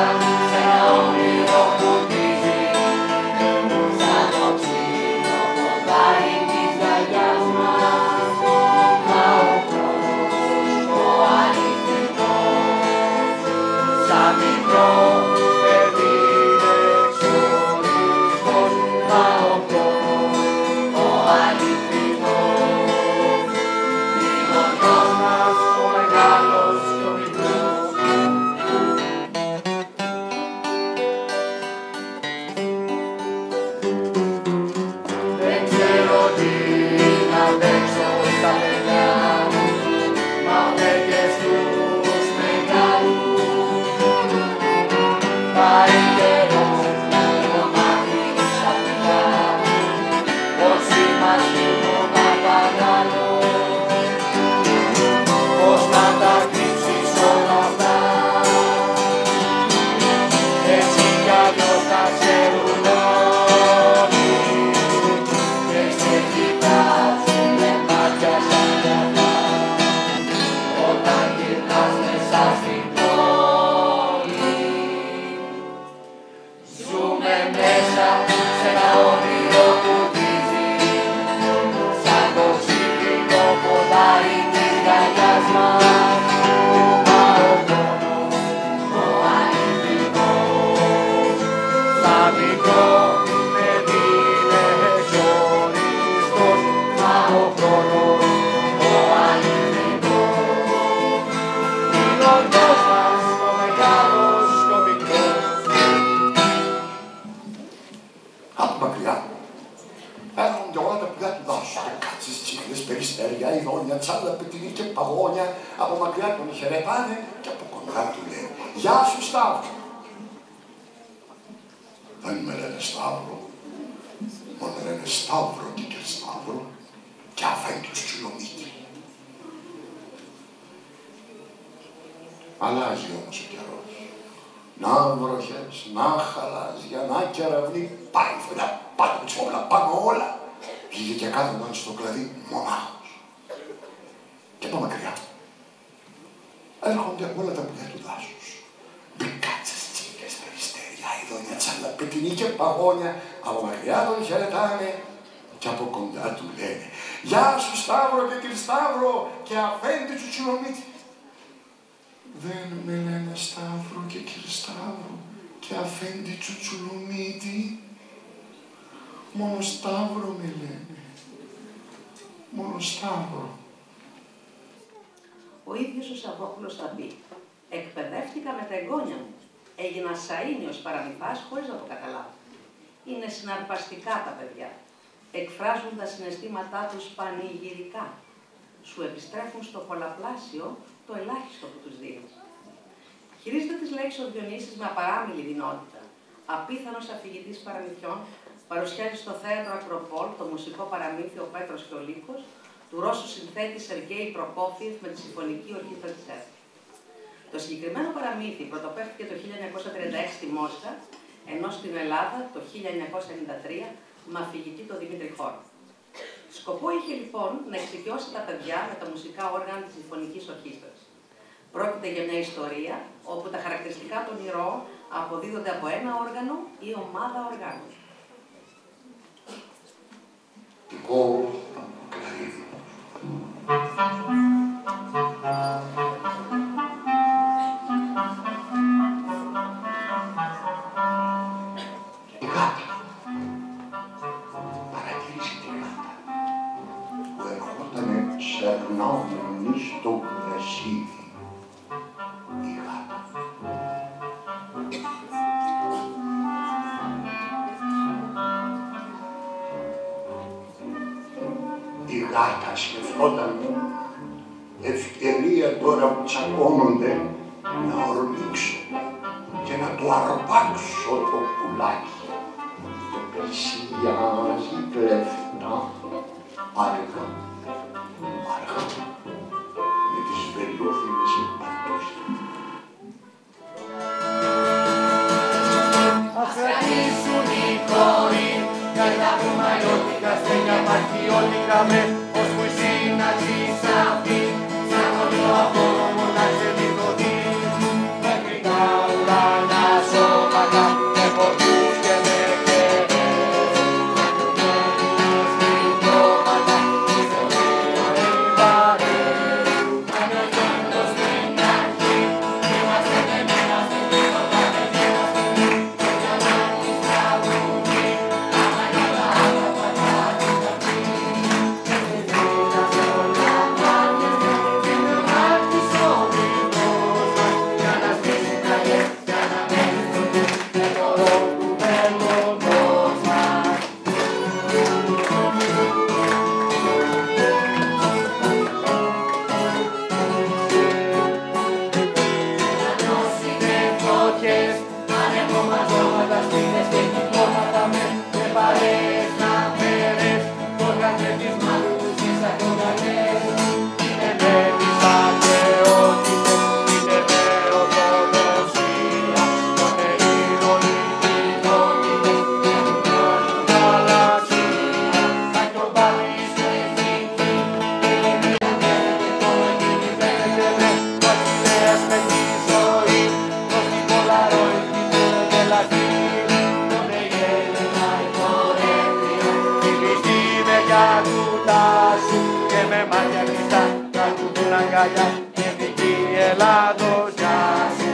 σε ένα σαλαπετινή και παγόνια, από μακριά τον χαιρετάνε και από κοντά του λένε «Γεια σου Σταύρο». Δεν με λένε Σταύρο, μόνο λένε Σταύρο και Σταύρο και Αφέντιος Τσουλομίτη. Αλλάζει όμως ο καιρός. Να βροχές, να χαλάζια, να κεραυνή, πάει φωτιά, πάνω με τσιφόπλα, πάνω όλα. Βγήκε και κάθονταν στο κλαδί μονάχος. Και από μακριά έρχονται όλα τα πουλιά του δάσους. Μπικάτσες, τσίκες, περιστέρια, ειδόνια, τσαλαπετινή και παγόνια. Από μακριά τον χαιρετάνε και από κοντά του λένε «Γεια σου Σταύρο και Τρισταύρο και Αφέντη Τσουτσουλομίτη». Δεν με λένε Σταύρο και Τρισταύρο και Αφέντη Τσουτσουλομίτη. Μόνο Σταύρο με λένε. Μόνο Σταύρο. Ο ίδιος ο Σαββόπουλος θα πει «Εκπαιδεύτηκα με τα εγγόνια μου. Έγινα σαΐνιος παραμυθάς χωρίς να το καταλάβω. Είναι συναρπαστικά τα παιδιά. Εκφράζουν τα συναισθήματά τους πανηγυρικά. Σου επιστρέφουν στο πολλαπλάσιο το ελάχιστο που τους δίνεις». Χειρίζεται τις λέξεις ο Διονύσης με απαράμιλη δεινότητα. Απίθανος αφηγητής παραμυθιών, παρουσιάζει στο θέατρο Ακροπόλ το μουσικό παραμύθι «Ο Πέτρος και ο Λύκος» του Ρώσου συνθέτη Σεργέη Προκόφιεφ με τη Συμφωνική Ορχήστρα της ΕΡΤ. Το συγκεκριμένο παραμύθι πρωτοπαίχθηκε το 1936 στη Μόσχα, ενώ στην Ελλάδα το 1993 με αφηγητή τον Δημήτρη Χώρο. Σκοπό είχε λοιπόν να εξοικειώσει τα παιδιά με τα μουσικά όργανα της Συμφωνικής Ορχήστρας. Πρόκειται για μια ιστορία όπου τα χαρακτηριστικά των ηρώων αποδίδονται από ένα όργανο ή ομάδα οργάνων. Η γάτα παρατήρησε τη γάτα που ερχότανε σερνόμενη στο γρασίδι. Η γάτα. Η γάτα σκεφτόταν ευκαιρία τώρα που τσακώνονται να ορμήξω και να του αρπάξω το πουλάκι. Το πλησιάζει κλεφτά, άργα, άργα, με τις βελούδινες παντούφλες. Ας κρατήσουν οι χώροι για τα βουμαλιώτικα στέλια μαρχιώτικα με ώσπου η σύναξη σαφή σαν όλο απόμο να ξελιγωθεί μέχρι τα ουρανά σώματα με πορτούς και με κερές μακρομένες μικρόματα τις δεδομένες βαρές αν ο γέντος στην αρχή είμαστε δεν είμαστε τίποτα δεν είμαστε και για να τις τραγουδεί άμα για τα άλλα πατάτη θα πει και στις δίνας όλα μάτιες και με μάτις ο δίνος μας για να σβήσει τραγές για να μένει στο τους με το ρόλο του μέλλοντος μας. Να νιώσετε φωτιές, ανεμομαζώματα, σπίτες και κυκλώματα με παρέες να φέρες το γατζετισμα τους ίσα κοντανές. Είναι μέτρης αγεότητες, είναι με ορθοδοξία των Ελλήνων οι κοινότητες και του χρόνου γαλαξία. Σαν κι ο Πάλης στο εθνική και η Ελληνία μένεται το εκείνη φαίνεται με το αρχιδέας με τη ζωή προς την Πολαρόη την τελατή. Τον Αιγέλενα υπορεύεια τη ληστή μεριά του τάσου και με μάτια κλειστά θα του δουν αγκαλιά εθνική Ελλάδος γεια σου.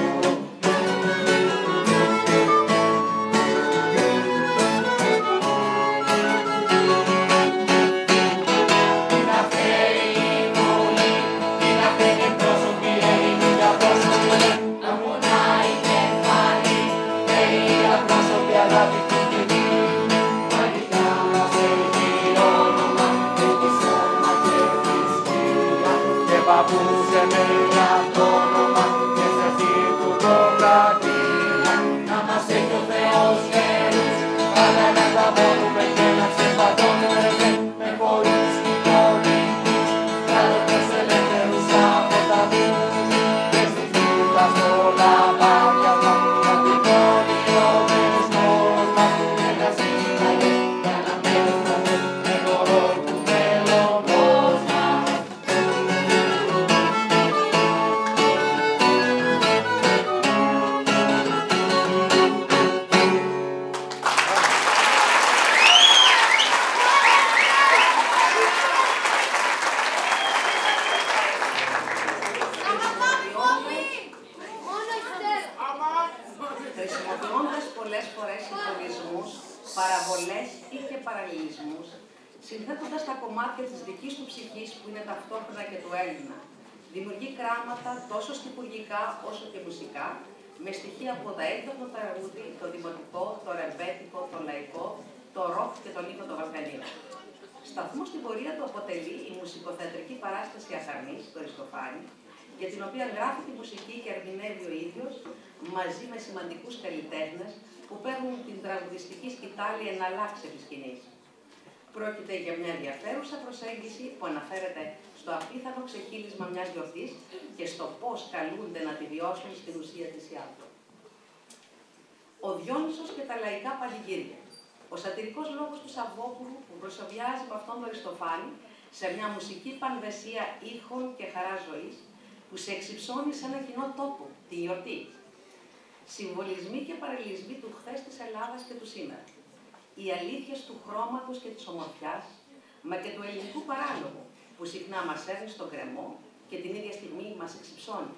Τι να φέρει η βολή, τι να φέρει πρόσωποι ελληνικά πρόσωποι να πονάει κεφάλι και οι απρόσωποι αγάπη του κοινή. Μαγικά μας έχει όνομα, έχει σώμα και θρησκεία παππούς εμένα το όνομα και σε αυτή του το κρατήμα. Να μας έχει ο Θεός καιρούς, πάντα να τα μπορούμε και να ξεπατώνουμε με χωρίς κοινωνικούς. Καλωτές ελεύθερους από τα δίνους και στις βίλτας όλα πάπια μας. Να την πόλη ο δεσμός μας ένας μήναλες για να μένουμε με χορό του μέλλοντος μας. Χρησιμοποιώντας πολλές φορές συμφωνισμούς, παραβολές ή και παραλληλισμούς, συνθέτοντας τα κομμάτια της δικής του ψυχής που είναι ταυτόχρονα και του Έλληνα, δημιουργεί κράματα τόσο στιχουργικά όσο και μουσικά, με στοιχεία από τα έντονο τραγούδι, το δημοτικό, το ρεμπέτικο, το λαϊκό, το ροκ και τον ήχο των Βαλκανίων. Σταθμό στην πορεία του αποτελεί η μουσικοθεατρική παράσταση Αχαρνής, το Αριστοφάνη, για την οποία γράφει τη μουσική και ερμηνεύει ο ίδιος, μαζί με σημαντικούς καλλιτέχνες που παίρνουν την τραγουδιστική σκητάλη εναλλάξε της σκηνής. Πρόκειται για μια ενδιαφέρουσα προσέγγιση που αναφέρεται στο απίθανο ξεχύλισμα μιας γιορτής και στο πώς καλούνται να τη βιώσουν στην ουσία της οι άνθρωποι. Ο Διόνυσος και τα λαϊκά πανηγύρια. Ο σατυρικός λόγος του Σαββόπουλου που προσωβιάζει με αυτόν τον Αριστοφάνη σε μια μουσική πανδεσία ήχων και χαρά ζωής που σε εξυψώνει σε ένα κοινό τόπο, τη γιορτή. Συμβολισμοί και παραλληλισμοί του χθες της Ελλάδας και του σήμερα. Οι αλήθειες του χρώματος και της ομορφιάς, μα και του ελληνικού παράλογου, που συχνά μας έρνει στον κρεμό και την ίδια στιγμή μας εξυψώνει.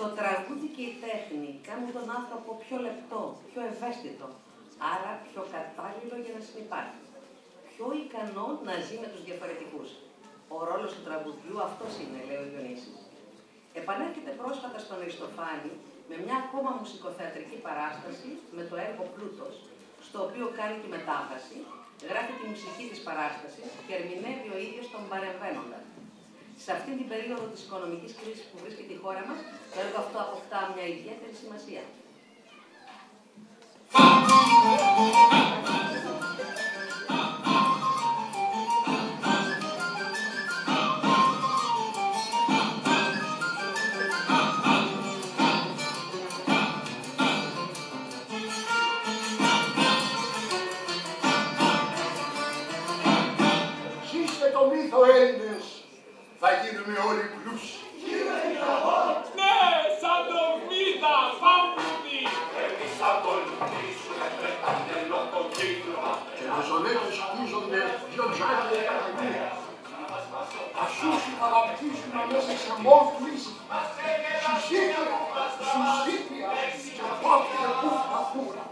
Το τραγούδι και η τέχνη κάνουν τον άνθρωπο πιο λεπτό, πιο ευαίσθητο, άρα πιο κατάλληλο για να συνυπάρχει. Πιο ικανό να ζει με τους διαφορετικούς. Ο ρόλος του τραγουδιού αυτός είναι, λέει ο Διονύσης. Επανέρχεται πρόσφατα στον Αριστοφάνη με μια ακόμα μουσικοθεατρική παράσταση με το έργο Πλούτος, στο οποίο κάνει τη μετάφραση, γράφει τη μουσική της παράστασης και ερμηνεύει ο ίδιος τον παρεμβαίνοντα. Σε αυτήν την περίοδο της οικονομικής κρίσης που βρίσκεται η χώρα μας, το έργο αυτό αποκτά μια ιδιαίτερη σημασία. Ζήστε το μύθο Έλληνες, θα γίνουμε όλοι πλούσιοι. Ναι, σαν το βίδα, παμπουδί. Εμείς ακολουθήσουμε τα τελοκοκύκλωμα. Και με ζωνέτες χτίζονται δυο τζάκια εκατομμύρια. Ασούσι παραπτύσσουν μέσα σε μόρφου ήσυχα. Σουσίτια και πόπια κούφα πούρα.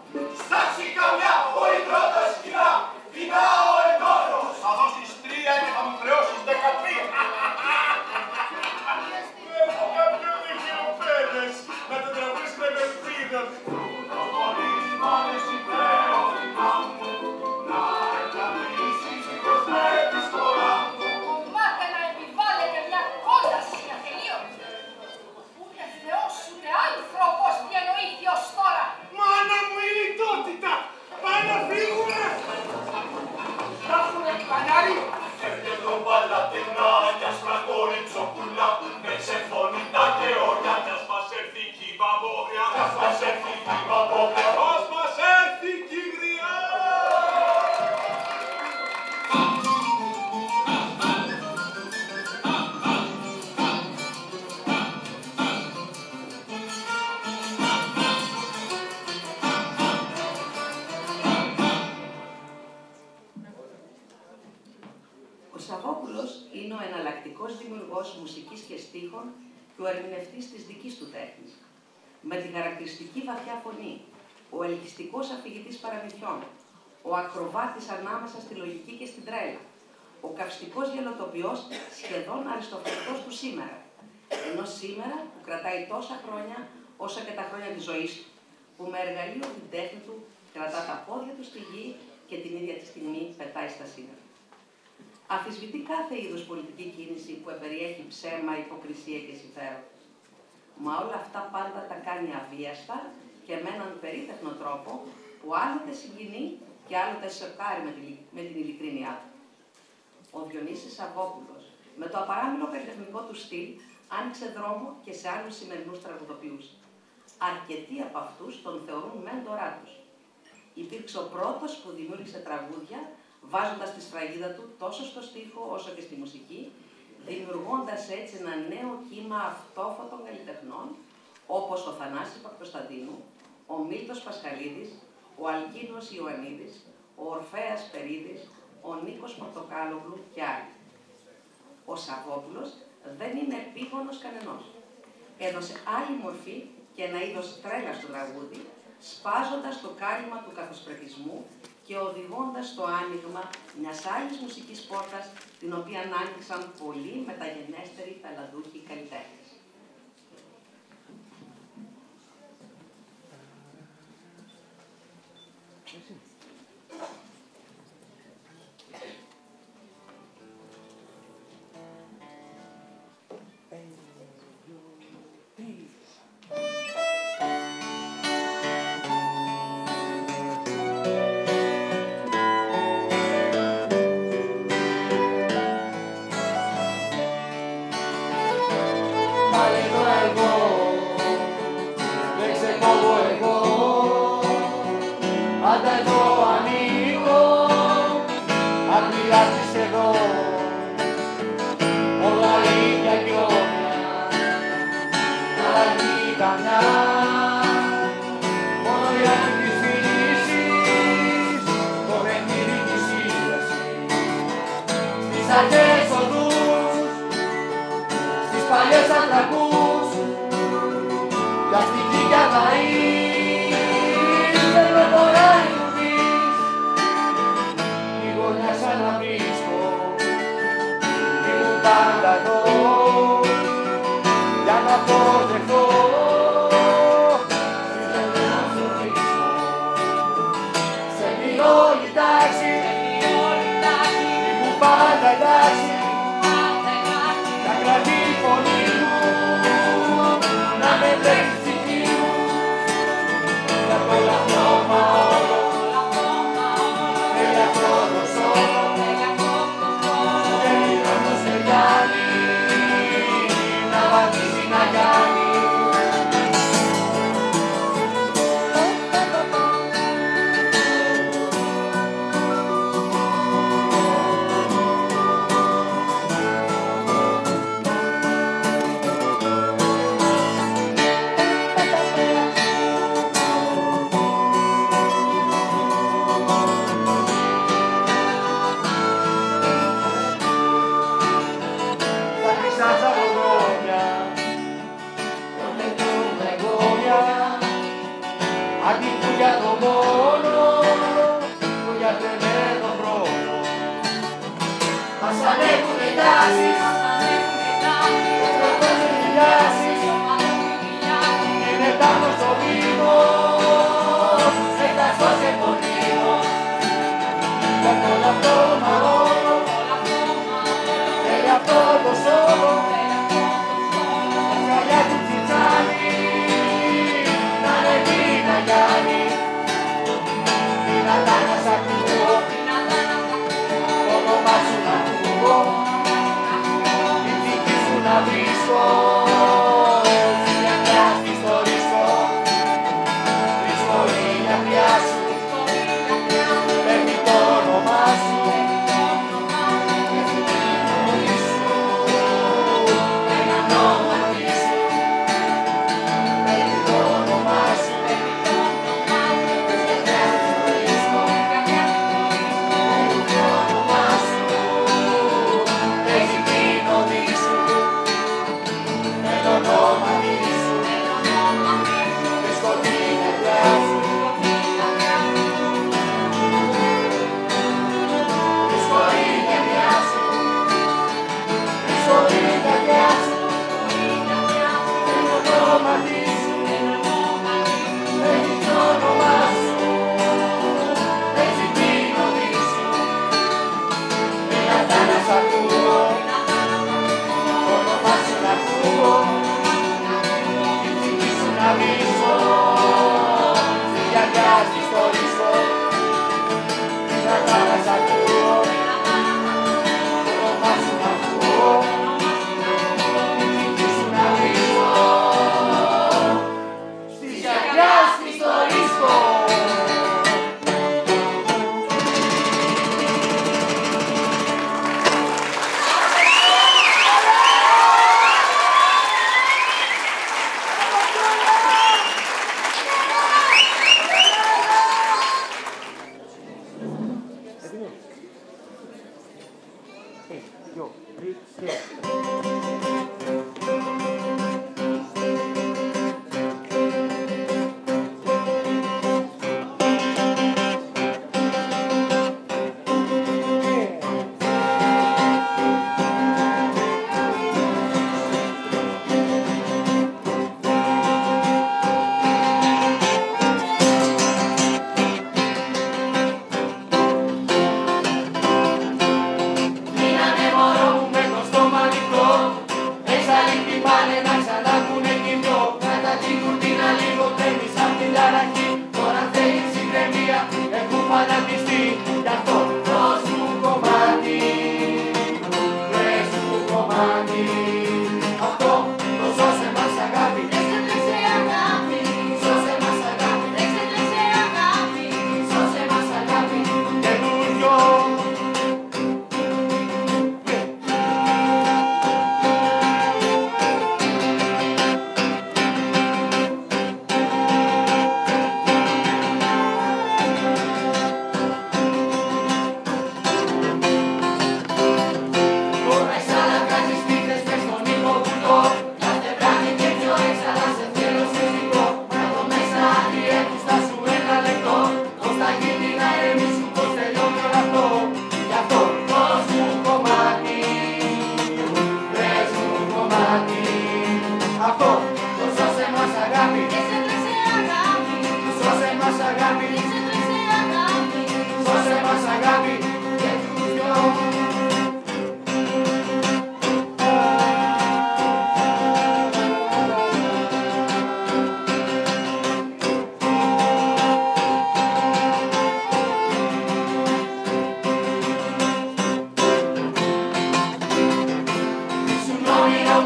Στάση καμιά, όλοι πρώτα σκηνά. Πεινά ο εντόνος. Θα δώσεις 3 και θα μου χρεώσεις 13. Έχω κάποιο δικαιοφέρει. καιρός μας έρθει Κυγριά. Ο Σαββόπουλος είναι ο εναλλακτικός δημιουργός μουσικής και στίχων και ο ερμηνευτής της δικής του τέχνης. Με τη χαρακτηριστική βαθιά φωνή, ο ελκυστικός αφηγητής παραμυθιών, ο ακροβάτης ανάμεσα στη λογική και στην τρέλα, ο καυστικός γελοτοποιός σχεδόν αριστοκρατός του σήμερα, ενώ σήμερα που κρατάει τόσα χρόνια όσο και τα χρόνια της ζωής του, που με εργαλείο την τέχνη του κρατά τα πόδια του στη γη και την ίδια τη στιγμή πετάει στα σύνορα. Αμφισβητεί κάθε είδους πολιτική κίνηση που περιέχει ψέμα, υποκρισία και συμφέρον. Μα όλα αυτά πάντα τα κάνει αβίαστα και με έναν περίτεχνο τρόπο που άλλοτε συγκινεί και άλλοτε σοκάρει με την ειλικρίνειά του. Ο Διονύσης Σαββόπουλος, με το απαράμιλο καλλιτεχνικό του στυλ, άνοιξε δρόμο και σε άλλους σημερινούς τραγουδοποιούς. Αρκετοί από αυτούς τον θεωρούν μέντορά τους. Υπήρξε ο πρώτος που δημιούργησε τραγούδια, βάζοντας τη σφραγίδα του τόσο στο στίχο όσο και στη μουσική, δημιουργώντας έτσι ένα νέο κύμα αυτόφωτων καλλιτεχνών, όπως ο Θανάσης Παπακοσταντίνου, ο Μίλτος Πασχαλίδης, ο Αλκίνος Ιωαννίδης, ο Ορφέας Περίδης, ο Νίκος Πορτοκάλογλου και άλλοι. Ο Σαββόπουλος δεν είναι επίγονος κανενός. Έδωσε άλλη μορφή και ένα είδος τρέλας στο τραγούδι, σπάζοντας το κάλυμα του καθοσπρεπισμού και οδηγώντας το άνοιγμα μιας άλλης μουσικής πόρτας, την οποία άνοιξαν πολλοί μεταγενέστεροι ταλαντούχοι καλλιτέχνες. Βρίσκω βρίσκω, στη γιαγιά στη στο ρίσκο, να κάνας ακούω, το όνομά σου να ακούω, ψυχή σου να βρίσκω, στη γιαγιά στη στο ρίσκο.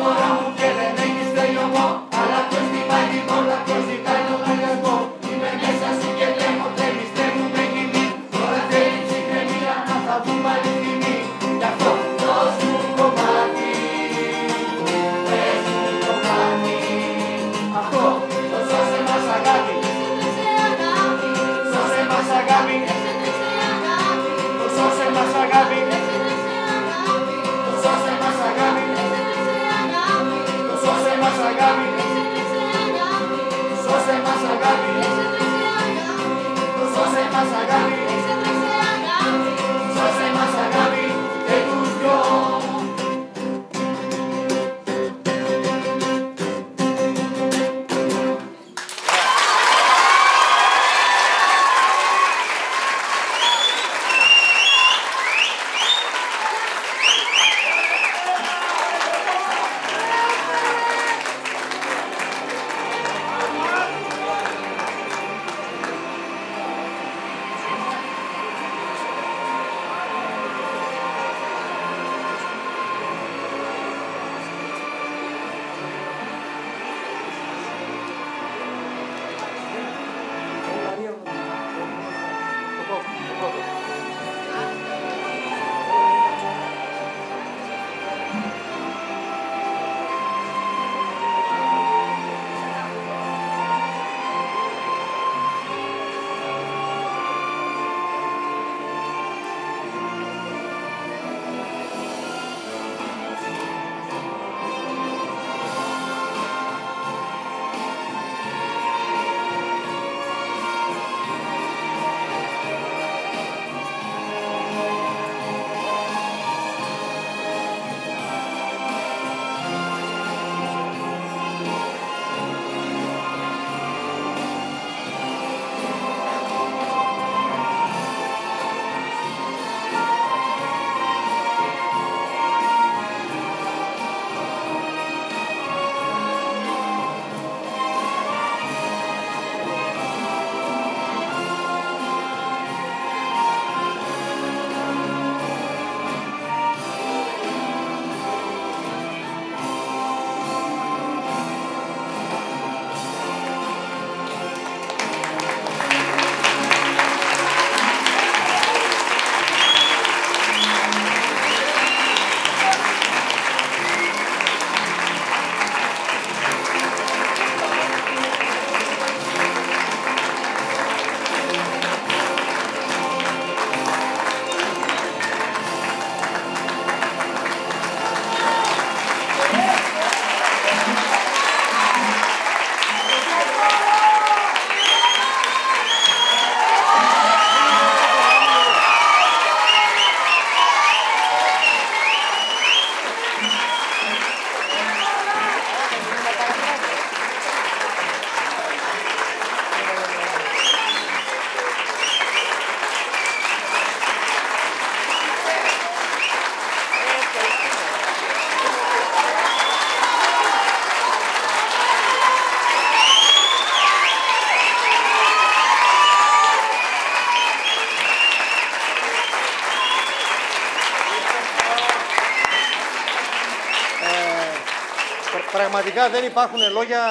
Μωρά μου και δεν έχεις τελειωμό, αλλά ποιος τιμάει την πόρτα. Πραγματικά δεν υπάρχουν λόγια.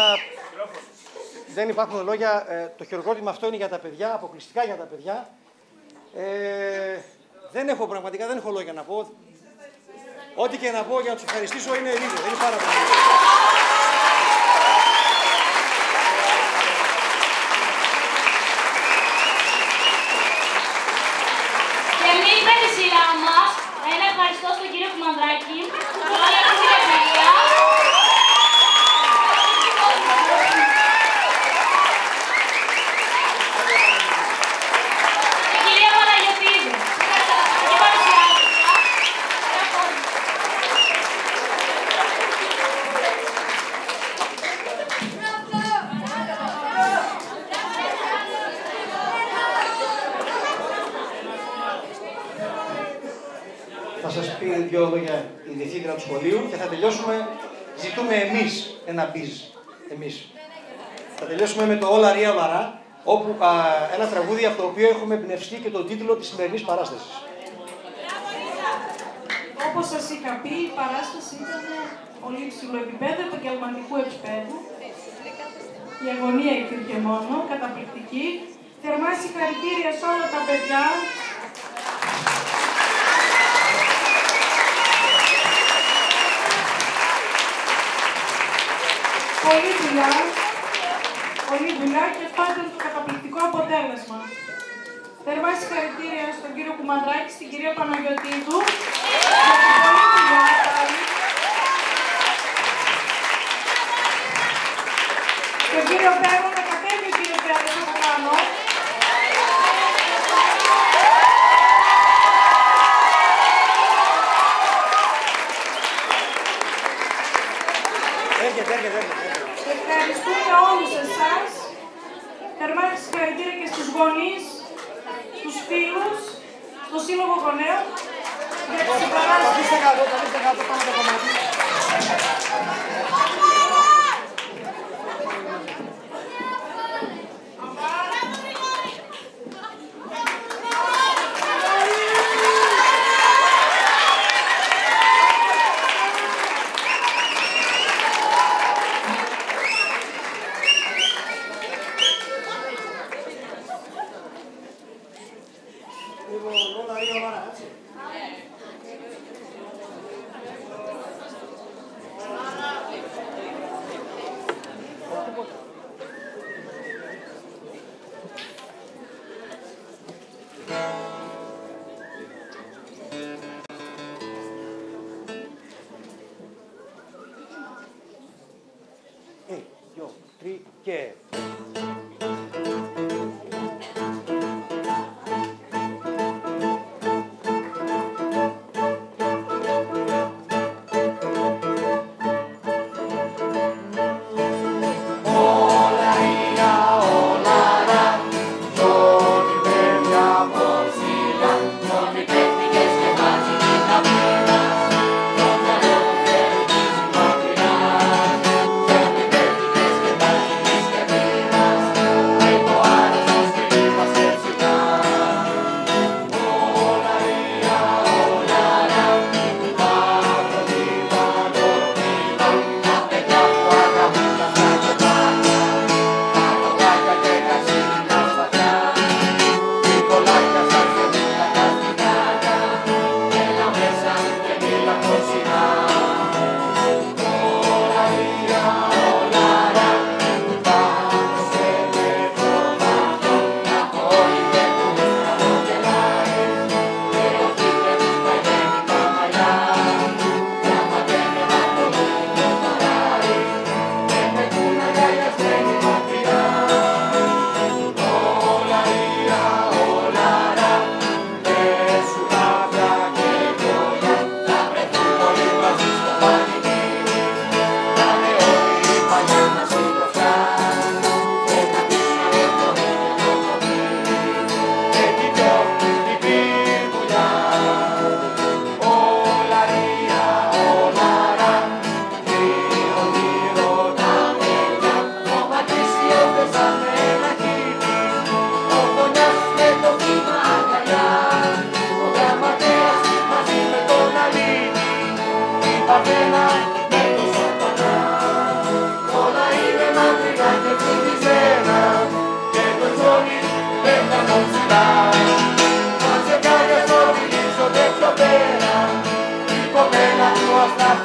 Δεν υπάρχουν λόγια. Το χειροκρότημα αυτό είναι για τα παιδιά, αποκλειστικά για τα παιδιά. Πραγματικά δεν έχω λόγια να πω. Ό,τι και να πω για να τους ευχαριστήσω είναι λίγο. Είναι πάρα πολύ. Και εμείς με τη σειρά μας, ένα ευχαριστώ στον κύριο Κουμανδράκη, που όλα έχουν την ευκαιρία. Την κυρία Παναγιωτίδου. Και παρουσιάστηκα. Θα σας πει δύο λόγια η διευθύντρια του σχολείου και θα τελειώσουμε. Ζητούμε εμείς ένα μπιζ. Εμείς. Θα τελειώσουμε με το Όλα Ρία Βαρά, όπου ένα τραγούδι από το οποίο έχουμε εμπνευστεί και τον τίτλο της σημερινής παράστασης. Όπως σας είχα πει, η παράσταση ήταν πολύ υψηλού επίπεδου, επαγγελματικού επίπεδου. Η αγωνία υπήρχε μόνο, καταπληκτική. Θερμά συγχαρητήρια σε όλα τα παιδιά. Πολλή δουλειά και αυτό ήταν το καταπληκτικό αποτέλεσμα. Θερμά συγχαρητήρια στον κύριο Κουμανδράκη, στην κυρία Παναγιωτίδου για την πολλή δουλειά πάλι. Τον κύριο Πέρο, να κατέβει ο κύριος Πέρο από πάνω. Ευχαριστούμε όλους εσάς. Θερμά συγχαρητήρια και στους γονείς, στους φίλους, στο Σύλλογο Γονέων για τη συμπαράσταση. Thank you.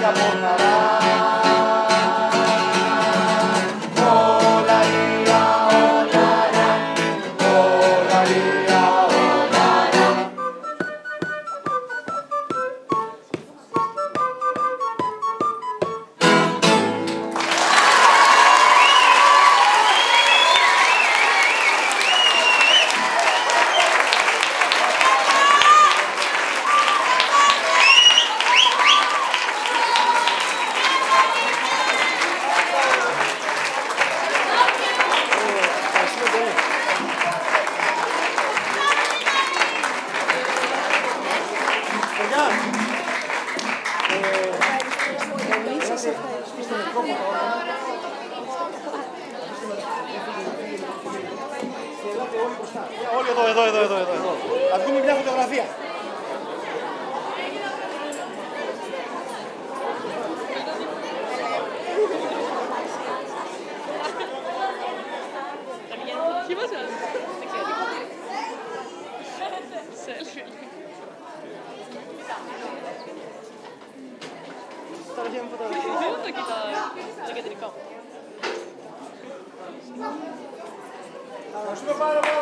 στα πορναρά. Όλοι εδώ. Θα βγούμε μια φωτογραφία. Τώρα βγαίνουμε φωτογραφία. Δεν το κοιτάω. Το κεντρικό. Ευχαριστούμε πάρα πολύ.